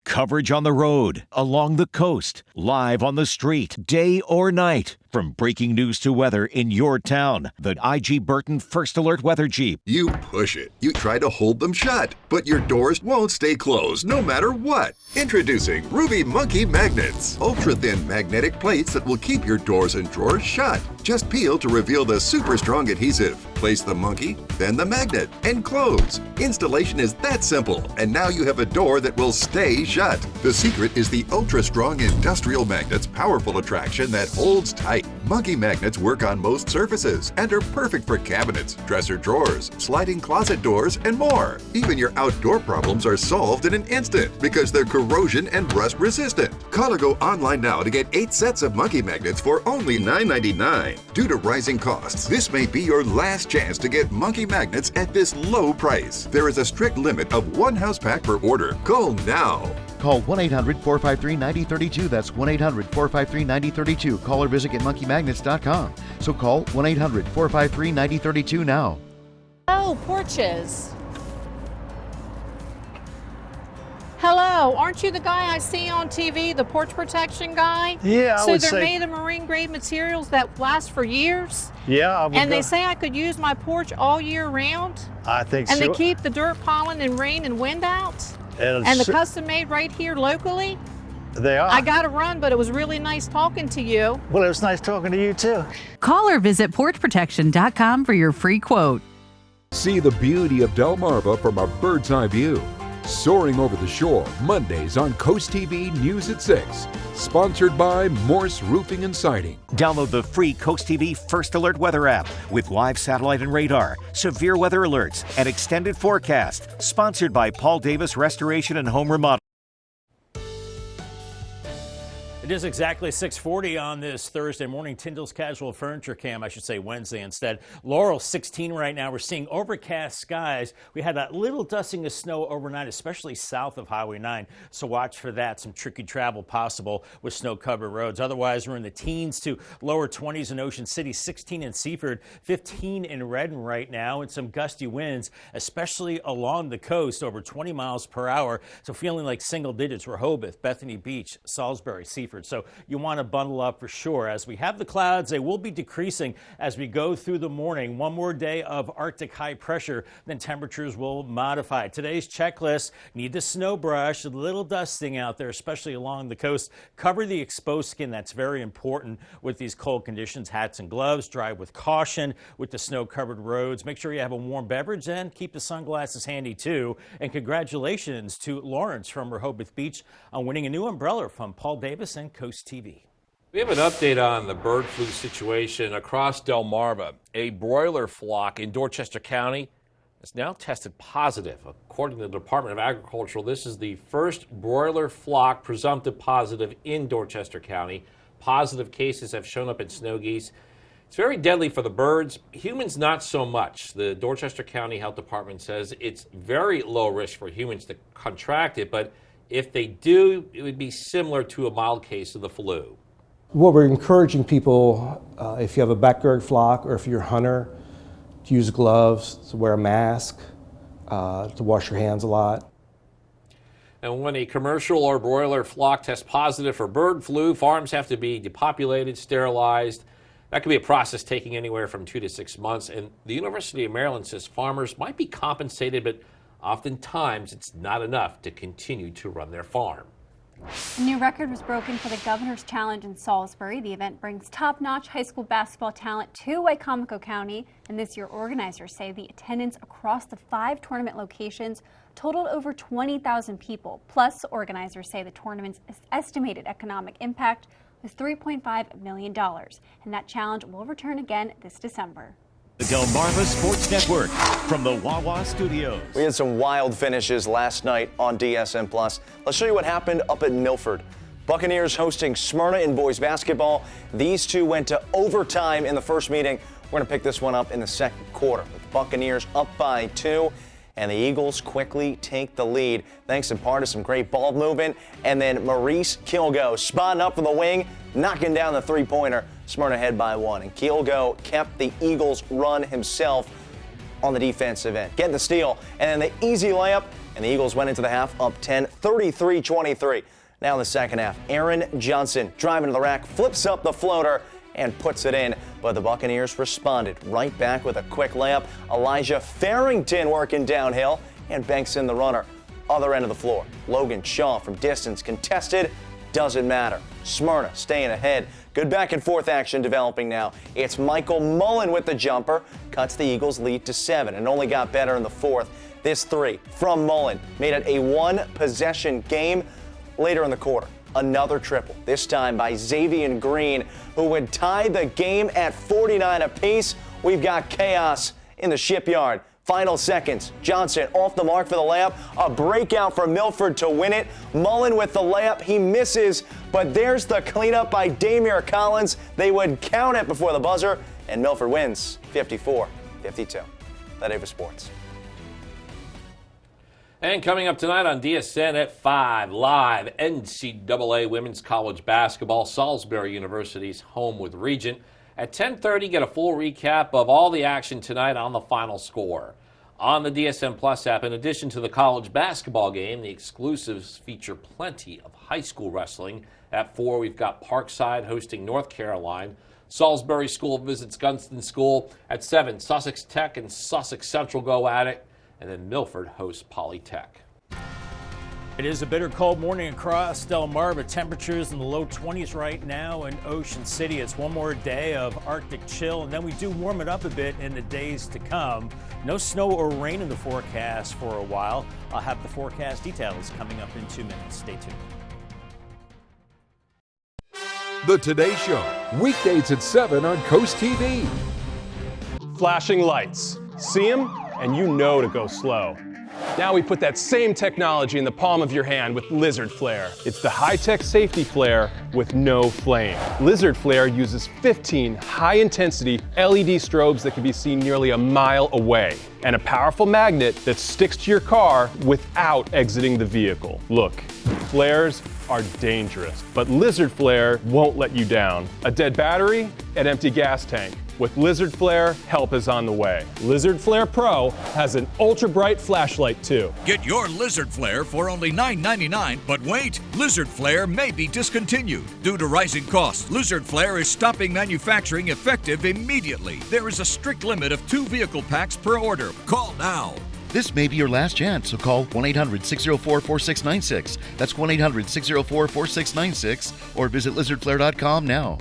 Coverage on the road, along the coast, live on the street, day or night. From breaking news to weather in your town, the IG Burton First Alert Weather Jeep. You push it. You try to hold them shut, but your doors won't stay closed no matter what. Introducing Ruby Monkey Magnets. Ultra-thin magnetic plates that will keep your doors and drawers shut. Just peel to reveal the super strong adhesive. Place the monkey, then the magnet, and close. Installation is that simple, and now you have a door that will stay shut. The secret is the ultra-strong industrial magnet's powerful attraction that holds tight. Monkey magnets work on most surfaces and are perfect for cabinets, dresser drawers, sliding closet doors, and more. Even your outdoor problems are solved in an instant because they're corrosion and rust resistant. Call or go online now to get 8 sets of monkey magnets for only $9.99. Due to rising costs, this may be your last chance to get monkey magnets at this low price. There is a strict limit of 1 house pack per order. Call now. Call 1-800-453-9032. That's 1-800-453-9032. Call or visit getmonkeymagnets.com. So call 1-800-453-9032 now. Oh, porches. Hello, aren't you the guy I see on TV, the porch protection guy? Yeah, I so would they're say- made of marine grade materials that last for years? Yeah, I would And they go- say I could use my porch all year round? I think And so. they keep the dirt, pollen, and rain and wind out? And And the so- custom made right here locally? They are. I got to run, but it was really nice talking to you. Well, it was nice talking to you too. Call or visit porchprotection.com for your free quote. See the beauty of Delmarva from a bird's eye view. Soaring over the shore, Mondays on Coast TV News at 6. Sponsored by Morse Roofing and Siding. Download the free Coast TV First Alert weather app with live satellite and radar, severe weather alerts, and extended forecast. Sponsored by Paul Davis Restoration and Home Remodel. It is exactly 6:40 on this Thursday morning. Tyndall's Casual Furniture Cam, I should say Wednesday instead. Laurel 16 right now. We're seeing overcast skies. We had that little dusting of snow overnight, especially south of Highway 9. So watch for that. Some tricky travel possible with snow-covered roads. Otherwise, we're in the teens to lower 20s in Ocean City, 16 in Seaford, 15 in Redden right now, and some gusty winds, especially along the coast, over 20 miles per hour. So feeling like single digits. Rehoboth, Bethany Beach, Salisbury, Seaford. So you want to bundle up for sure. As we have the clouds, they will be decreasing as we go through the morning. One more day of Arctic high pressure, then temperatures will modify. Today's checklist: need the snow brush, a little dusting out there, especially along the coast. Cover the exposed skin. That's very important with these cold conditions. Hats and gloves. Drive with caution with the snow-covered roads. Make sure you have a warm beverage and keep the sunglasses handy too. And congratulations to Lawrence from Rehoboth Beach on winning a new umbrella from Paul Davis and Coast TV. We have an update on the bird flu situation across Delmarva. A broiler flock in Dorchester County is now tested positive. According to the Department of Agriculture, this is the first broiler flock presumptive positive in Dorchester County. Positive cases have shown up in snow geese. It's very deadly for the birds. Humans, not so much. The Dorchester County Health Department says it's very low risk for humans to contract it, but if they do, it would be similar to a mild case of the flu. What we're encouraging people, if you have a backyard flock or if you're a hunter, to use gloves, to wear a mask, to wash your hands a lot. And when a commercial or broiler flock tests positive for bird flu, farms have to be depopulated, sterilized. That could be a process taking anywhere from 2 to 6 months. And the University of Maryland says farmers might be compensated, but oftentimes it's not enough to continue to run their farm. A new record was broken for the Governor's Challenge in Salisbury. The event brings top-notch high school basketball talent to Wicomico County, and this year organizers say the attendance across the 5 tournament locations totaled over 20,000 people. Plus, organizers say the tournament's estimated economic impact was $3.5 million, and that challenge will return again this December. The Delmarva Sports Network from the Wawa Studios. We had some wild finishes last night on DSN+. Let's show you what happened up at Milford. Buccaneers hosting Smyrna in boys basketball. These two went to overtime in the first meeting. We're going to pick this one up in the second quarter. The Buccaneers up by 2, and the Eagles quickly take the lead thanks in part to some great ball movement. And then Maurice Kilgo spotting up from the wing, knocking down the three-pointer. Smyrna ahead by 1, and Kilgo kept the Eagles' run himself on the defensive end. Getting the steal, and then the easy layup, and the Eagles went into the half up 10, 33-23. Now in the second half, Aaron Johnson driving to the rack, flips up the floater, and puts it in. But the Buccaneers responded right back with a quick layup. Elijah Farrington working downhill and banks in the runner. Other end of the floor, Logan Shaw from distance contested. Doesn't matter. Smyrna staying ahead. Good back and forth action developing now. It's Michael Mullen with the jumper. Cuts the Eagles' lead to 7 and only got better in the fourth. This 3 from Mullen made it a 1-possession game. Later in the quarter, another triple, this time by Xavier Green, who would tie the game at 49 apiece. We've got chaos in the Shipyard. Final seconds, Johnson off the mark for the layup. A breakout for Milford to win it. Mullen with the layup, he misses, but there's the cleanup by Damier Collins. They would count it before the buzzer, and Milford wins 54-52. That is for sports. And coming up tonight on DSN at 5, live NCAA Women's College Basketball, Salisbury University's home with Regent. At 10:30, get a full recap of all the action tonight on the final score. on the DSM Plus app. In addition to the college basketball game, the exclusives feature plenty of high school wrestling. At 4, we've got Parkside hosting North Carolina. Salisbury School visits Gunston School. At 7, Sussex Tech and Sussex Central go at it. And then Milford hosts Polytech. It is a bitter cold morning across Delmarva. Temperatures in the low 20s right now in Ocean City. It's one more day of Arctic chill, and then we do warm it up a bit in the days to come. No snow or rain in the forecast for a while. I'll have the forecast details coming up in 2 minutes. Stay tuned. The Today Show, weekdays at 7 on Coast TV. Flashing lights. See them, and you know to go slow. Now we put that same technology in the palm of your hand with Lizard Flare. It's the high-tech safety flare with no flame. Lizard Flare uses 15 high-intensity LED strobes that can be seen nearly a mile away, and a powerful magnet that sticks to your car without exiting the vehicle. Look, flares are dangerous, but Lizard Flare won't let you down. A dead battery, an empty gas tank. With Lizard Flare, help is on the way. Lizard Flare Pro has an ultra-bright flashlight too. Get your Lizard Flare for only $9.99, but wait, Lizard Flare may be discontinued. Due to rising costs, Lizard Flare is stopping manufacturing effective immediately. There is a strict limit of 2 vehicle packs per order. Call now. This may be your last chance, so call 1-800-604-4696. That's 1-800-604-4696, or visit lizardflare.com now.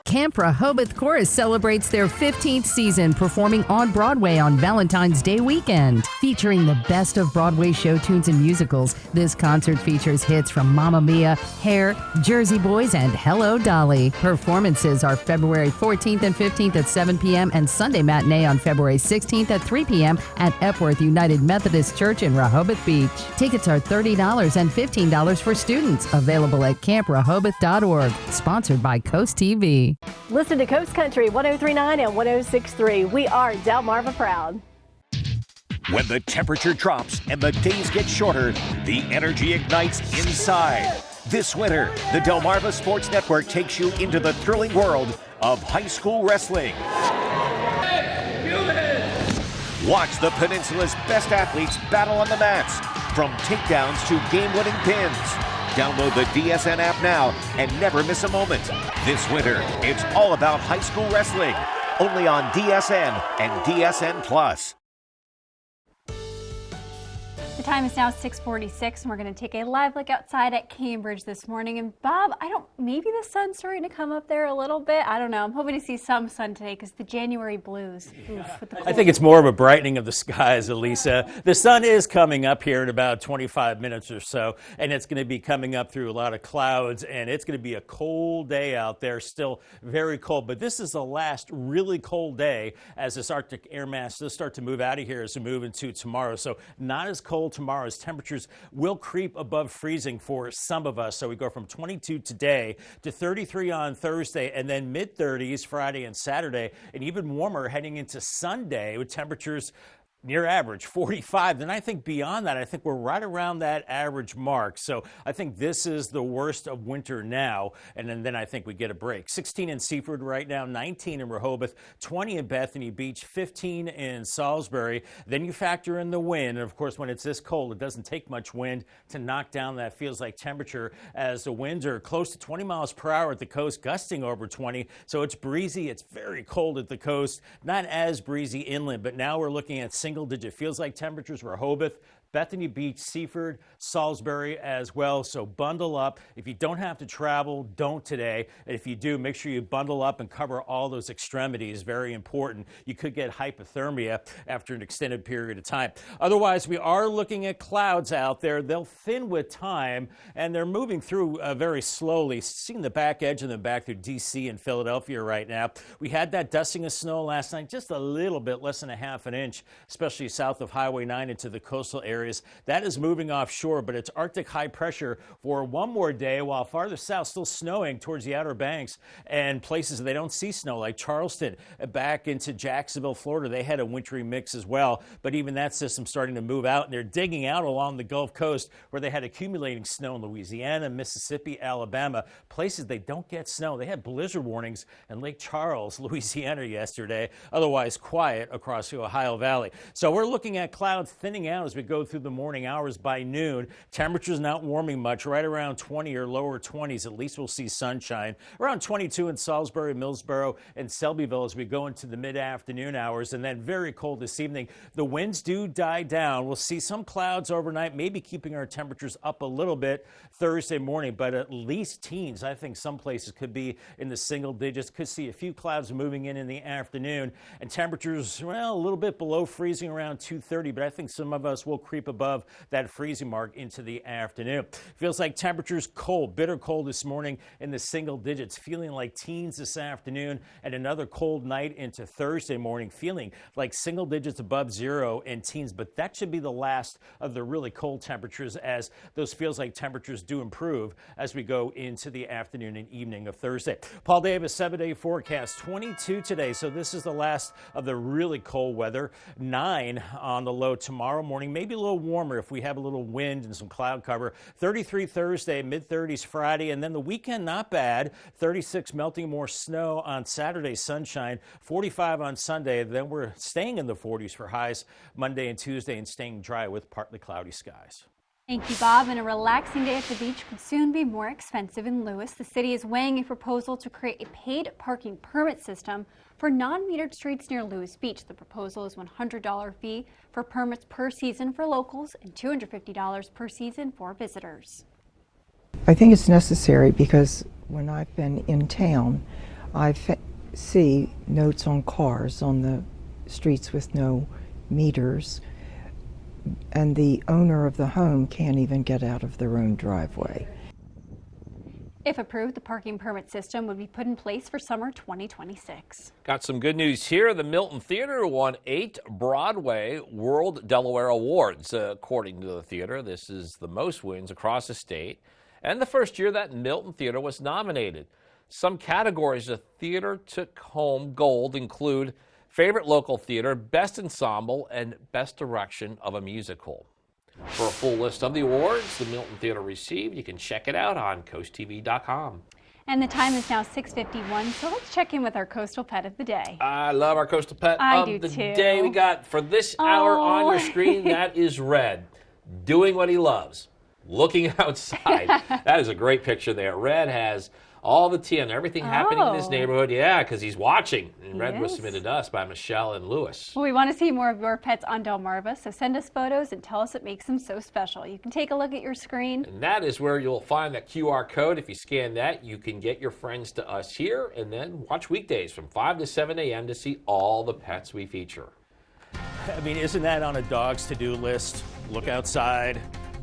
Camp Rehoboth Chorus celebrates their 15th season performing on Broadway on Valentine's Day weekend. Featuring the best of Broadway show tunes and musicals, this concert features hits from Mamma Mia, Hair, Jersey Boys, and Hello Dolly. Performances are February 14th and 15th at 7 p.m. and Sunday matinee on February 16th at 3 p.m. at Epworth United Methodist Church in Rehoboth Beach. Tickets are $30 and $15 for students. Available at camprehoboth.org. Sponsored by Coast TV. Listen to Coast Country 103.9 and 106.3. We are Delmarva proud. When the temperature drops and the days get shorter, the energy ignites inside. This winter, the Delmarva Sports Network takes you into the thrilling world of high school wrestling. Watch the Peninsula's best athletes battle on the mats, from takedowns to game-winning pins. Download the DSN app now and never miss a moment. This winter, it's all about high school wrestling, only on DSN and DSN Plus. The time is now 6:46, and we're going to take a live look outside at Cambridge this morning. And Bob, maybe the sun's starting to come up there a little bit. I don't know. I'm hoping to see some sun today because the January blues. Oof, with the I think it's more of a brightening of the skies, Elisa. The sun is coming up here in about 25 minutes or so, and it's going to be coming up through a lot of clouds, and it's going to be a cold day out there, still very cold. But this is the last really cold day as this Arctic air mass does start to move out of here as we move into tomorrow. So not as cold tomorrow, as temperatures will creep above freezing for some of us. So we go from 22 today to 33 on Thursday, and then mid-30s Friday and Saturday, and even warmer heading into Sunday with temperatures near average, 45. Then I think beyond that, I think we're right around that average mark. So I think this is the worst of winter now, and then I think we get a break. 16 in Seaford right now, 19 in Rehoboth, 20 in Bethany Beach, 15 in Salisbury. Then you factor in the wind, and of course when it's this cold, it doesn't take much wind to knock down that feels-like temperature, as the winds are close to 20 miles per hour at the coast, gusting over 20. So it's breezy, it's very cold at the coast, not as breezy inland, but now we're looking at single-digit feels-like temperatures. Rehoboth, Bethany Beach, Seaford, Salisbury as well. So bundle up. If you don't have to travel, don't today. And if you do, make sure you bundle up and cover all those extremities. Very important. You could get hypothermia after an extended period of time. Otherwise, we are looking at clouds out there. They'll thin with time, and they're moving through very slowly. Seeing the back edge of them back through D.C. and Philadelphia right now. We had that dusting of snow last night, just a little bit, less than a half an inch, especially south of Highway 9 into the coastal area areas. That is moving offshore, but it's Arctic high pressure for one more day, while farther south still snowing towards the Outer Banks and places they don't see snow, like Charleston, back into Jacksonville, Florida. They had a wintry mix as well, but even that system starting to move out, and they're digging out along the Gulf Coast where they had accumulating snow in Louisiana, Mississippi, Alabama, places they don't get snow. They had blizzard warnings in Lake Charles, Louisiana yesterday, otherwise quiet across the Ohio Valley. So we're looking at clouds thinning out as we go through the morning hours. By noon, temperatures not warming much, right around 20 or lower 20s. At least we'll see sunshine. Around 22 in Salisbury, Millsboro, and Selbyville as we go into the mid-afternoon hours, and then very cold this evening. The winds do die down. We'll see some clouds overnight, maybe keeping our temperatures up a little bit Thursday morning, but at least teens. I think some places could be in the single digits. Could see a few clouds moving in the afternoon, and temperatures, well, a little bit below freezing around 2:30, but I think some of us will creep above that freezing mark into the afternoon. Feels like temperatures cold, bitter cold this morning in the single digits, feeling like teens this afternoon, and another cold night into Thursday morning, feeling like single digits above zero and teens, but that should be the last of the really cold temperatures, as those feels like temperatures do improve as we go into the afternoon and evening of Thursday. Paul Davis, 7-day forecast, 22 today, so this is the last of the really cold weather. 9 on the low tomorrow morning, maybe a little warmer if we have a little wind and some cloud cover. 33 Thursday, mid-30s Friday, and then the weekend not bad. 36 melting, more snow on Saturday, sunshine. 45 on Sunday, then we're staying in the 40s for highs Monday and Tuesday, and staying dry with partly cloudy skies. Thank you, Bob. And a relaxing day at the beach could soon be more expensive in Lewis. The city is weighing a proposal to create a paid parking permit system for non-metered streets near Lewis Beach. The proposal is $100 fee for permits per season for locals and $250 per season for visitors. I think it's necessary because when I've been in town, I see notes on cars on the streets with no meters, and the owner of the home can't even get out of their own driveway. If approved, the parking permit system would be put in place for summer 2026. Got some good news here. The Milton Theater won 8 Broadway World Delaware Awards. According to the theater, this is the most wins across the state and the first year that Milton Theater was nominated. Some categories the theater took home gold include Favorite Local Theater, Best Ensemble, and Best Direction of a Musical. For a full list of the awards the Milton Theater received, you can check it out on CoastTV.com. And the time is now 6:51, so let's check in with our coastal pet of the day. I love our coastal pet of the too. day. We got for this hour on your screen, that is Red, doing what he loves, looking outside. That is a great picture there. Red has all the tea on everything happening in his neighborhood. Yeah, because he's watching. And Red was submitted to us by Michelle and Lewis. Well, we want to see more of your pets on Delmarva, so send us photos and tell us what makes them so special. You can take a look at your screen. And that is where you'll find that QR code. If you scan that, you can get your friends to us here and then watch weekdays from 5 to 7 a.m. to see all the pets we feature. I mean, isn't that on a dog's to-do list? Look outside,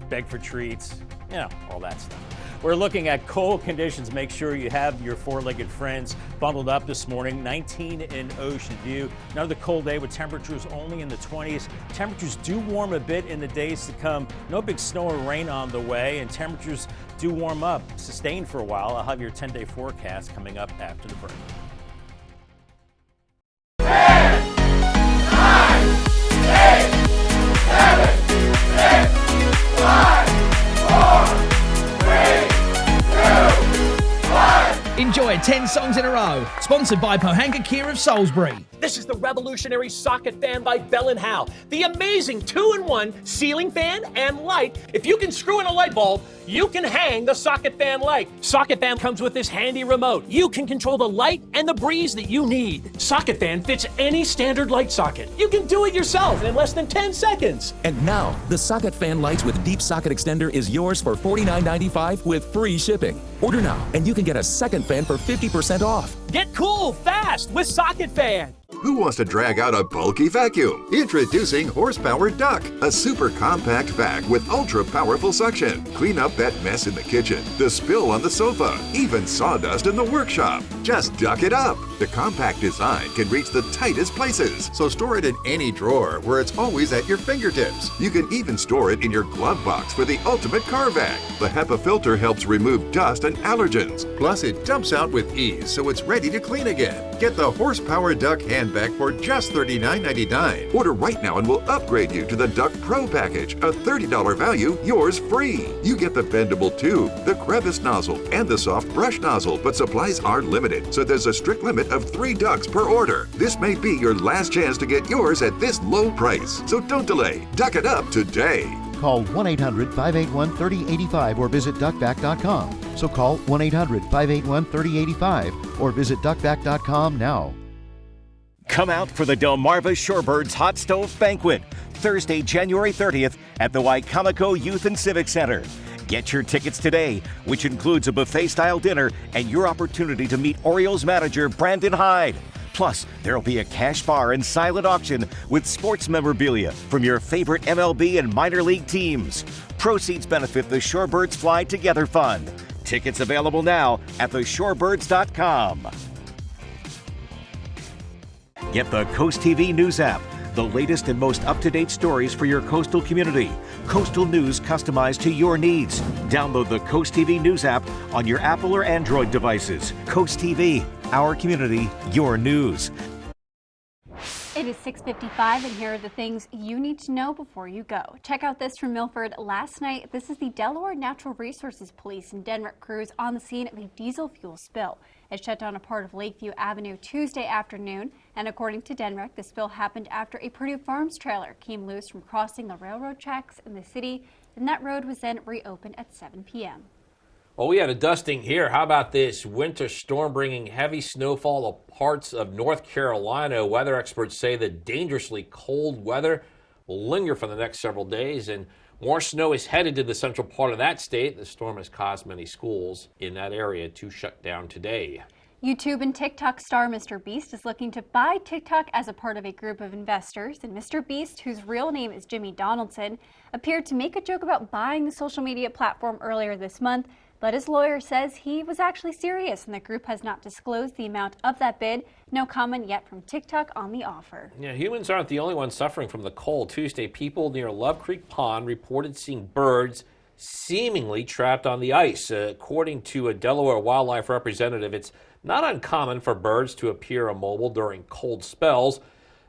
beg for treats, you know, all that stuff. We're looking at cold conditions. Make sure you have your four-legged friends bundled up this morning. 19 in Ocean View. Another cold day with temperatures only in the 20s. Temperatures do warm a bit in the days to come. No big snow or rain on the way, and temperatures do warm up, sustained for a while. I'll have your 10-day forecast coming up after the break. 10, 9, 8, 7, 6, 5, 4, 3, 2, 1. Enjoy 10 songs in a row. Sponsored by Pohanka Kia of Salisbury. This is the revolutionary socket fan by Bell & Howell. The amazing 2-in-1 ceiling fan and light. If you can screw in a light bulb, you can hang the socket fan light. Socket fan comes with this handy remote. You can control the light and the breeze that you need. Socket fan fits any standard light socket. You can do it yourself in less than 10 seconds. And now, the socket fan lights with deep socket extender is yours for $49.95 with free shipping. Order now, and you can get a second fan for 50% off. Get cool fast with Socket Fan. Who wants to drag out a bulky vacuum? Introducing Horsepower Duck, a super compact vac with ultra powerful suction. Clean up that mess in the kitchen, the spill on the sofa, even sawdust in the workshop. Just duck it up. The compact design can reach the tightest places, so store it in any drawer where it's always at your fingertips. You can even store it in your glove box for the ultimate car vac. The HEPA filter helps remove dust and allergens. Plus, it dumps out with ease, so it's ready to clean again. Get the Horsepower Duck hand vac for just $39.99. Order right now and we'll upgrade you to the Duck Pro package, a $30 value, yours free. You get the bendable tube, the crevice nozzle, and the soft brush nozzle, but supplies are limited, so there's a strict limit of 3 ducks per order. This may be your last chance to get yours at this low price, so don't delay. Duck it up today. Call 1-800-581-3085 or visit duckback.com. So call 1-800-581-3085 or visit duckback.com now. Come out for the Delmarva Shorebirds Hot Stove Banquet, Thursday, January 30th at the Waikamaco Youth and Civic Center. Get your tickets today, which includes a buffet-style dinner and your opportunity to meet Orioles manager Brandon Hyde. Plus, there'll be a cash bar and silent auction with sports memorabilia from your favorite MLB and minor league teams. Proceeds benefit the Shorebirds Fly Together Fund. Tickets available now at theshorebirds.com. Get the Coast TV News app, the latest and most up-to-date stories for your coastal community. Coastal news customized to your needs. Download the Coast TV News app on your Apple or Android devices. Coast TV, our community, your news. It is 6:55, and here are the things you need to know before you go. Check out this from Milford last night. This is the Delaware Natural Resources Police and Denmark crews on the scene of a diesel fuel spill. It shut down a part of Lakeview Avenue Tuesday afternoon, and according to Denmark, the spill happened after a Purdue Farms trailer came loose from crossing the railroad tracks in the city, and that road was then reopened at 7 p.m. Well, we had a dusting here. How about this winter storm bringing heavy snowfall to parts of North Carolina? Weather experts say that dangerously cold weather will linger for the next several days, and more snow is headed to the central part of that state. The storm has caused many schools in that area to shut down today. YouTube and TikTok star Mr. Beast is looking to buy TikTok as a part of a group of investors, and Mr. Beast, whose real name is Jimmy Donaldson, appeared to make a joke about buying the social media platform earlier this month, but his lawyer says he was actually serious and the group has not disclosed the amount of that bid. No comment yet from TikTok on the offer. Yeah, humans aren't the only ones suffering from the cold. Tuesday, people near Love Creek Pond reported seeing birds seemingly trapped on the ice. According to a Delaware wildlife representative, it's not uncommon for birds to appear immobile during cold spells.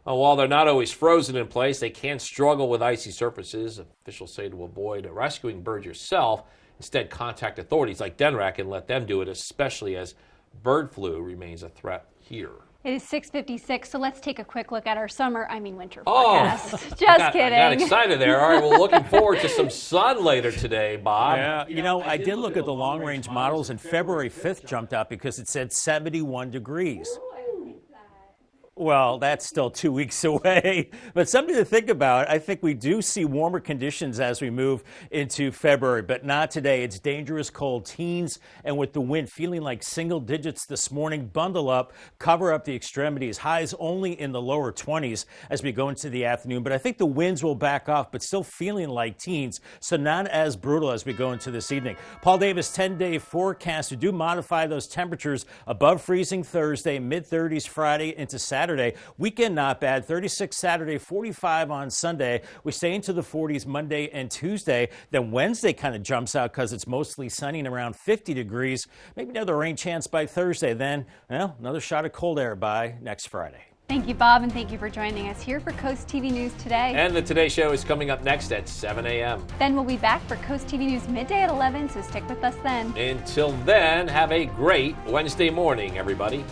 While they're not always frozen in place, they can struggle with icy surfaces. Officials say to avoid rescuing birds yourself, instead contact authorities like DNRAC and let them do it, especially as bird flu remains a threat here. It is 6:56, so let's take a quick look at our winter forecast. Just kidding. I got excited there. All right, well, looking forward to some sun later today, Bob. Yeah, you know, I did look at the long-range models, and February 5th jumped up because it said 71 degrees. Well, that's still 2 weeks away, but something to think about. I think we do see warmer conditions as we move into February, but not today. It's dangerous cold, teens, and with the wind feeling like single digits this morning. Bundle up, cover up the extremities. Highs only in the lower 20s as we go into the afternoon, but I think the winds will back off, but still feeling like teens, so not as brutal as we go into this evening. Paul Davis 10-day forecast. We do modify those temperatures above freezing Thursday, mid-30s Friday into Saturday. Weekend not bad, 36 Saturday, 45 on Sunday. We stay into the 40s Monday and Tuesday. Then Wednesday kind of jumps out because it's mostly sunny and around 50 degrees. Maybe another rain chance by Thursday. Then, well, another shot of cold air by next Friday. Thank you, Bob, and thank you for joining us here for Coast TV News Today. And the Today Show is coming up next at 7 a.m. Then we'll be back for Coast TV News midday at 11, so stick with us then. Until then, have a great Wednesday morning, everybody.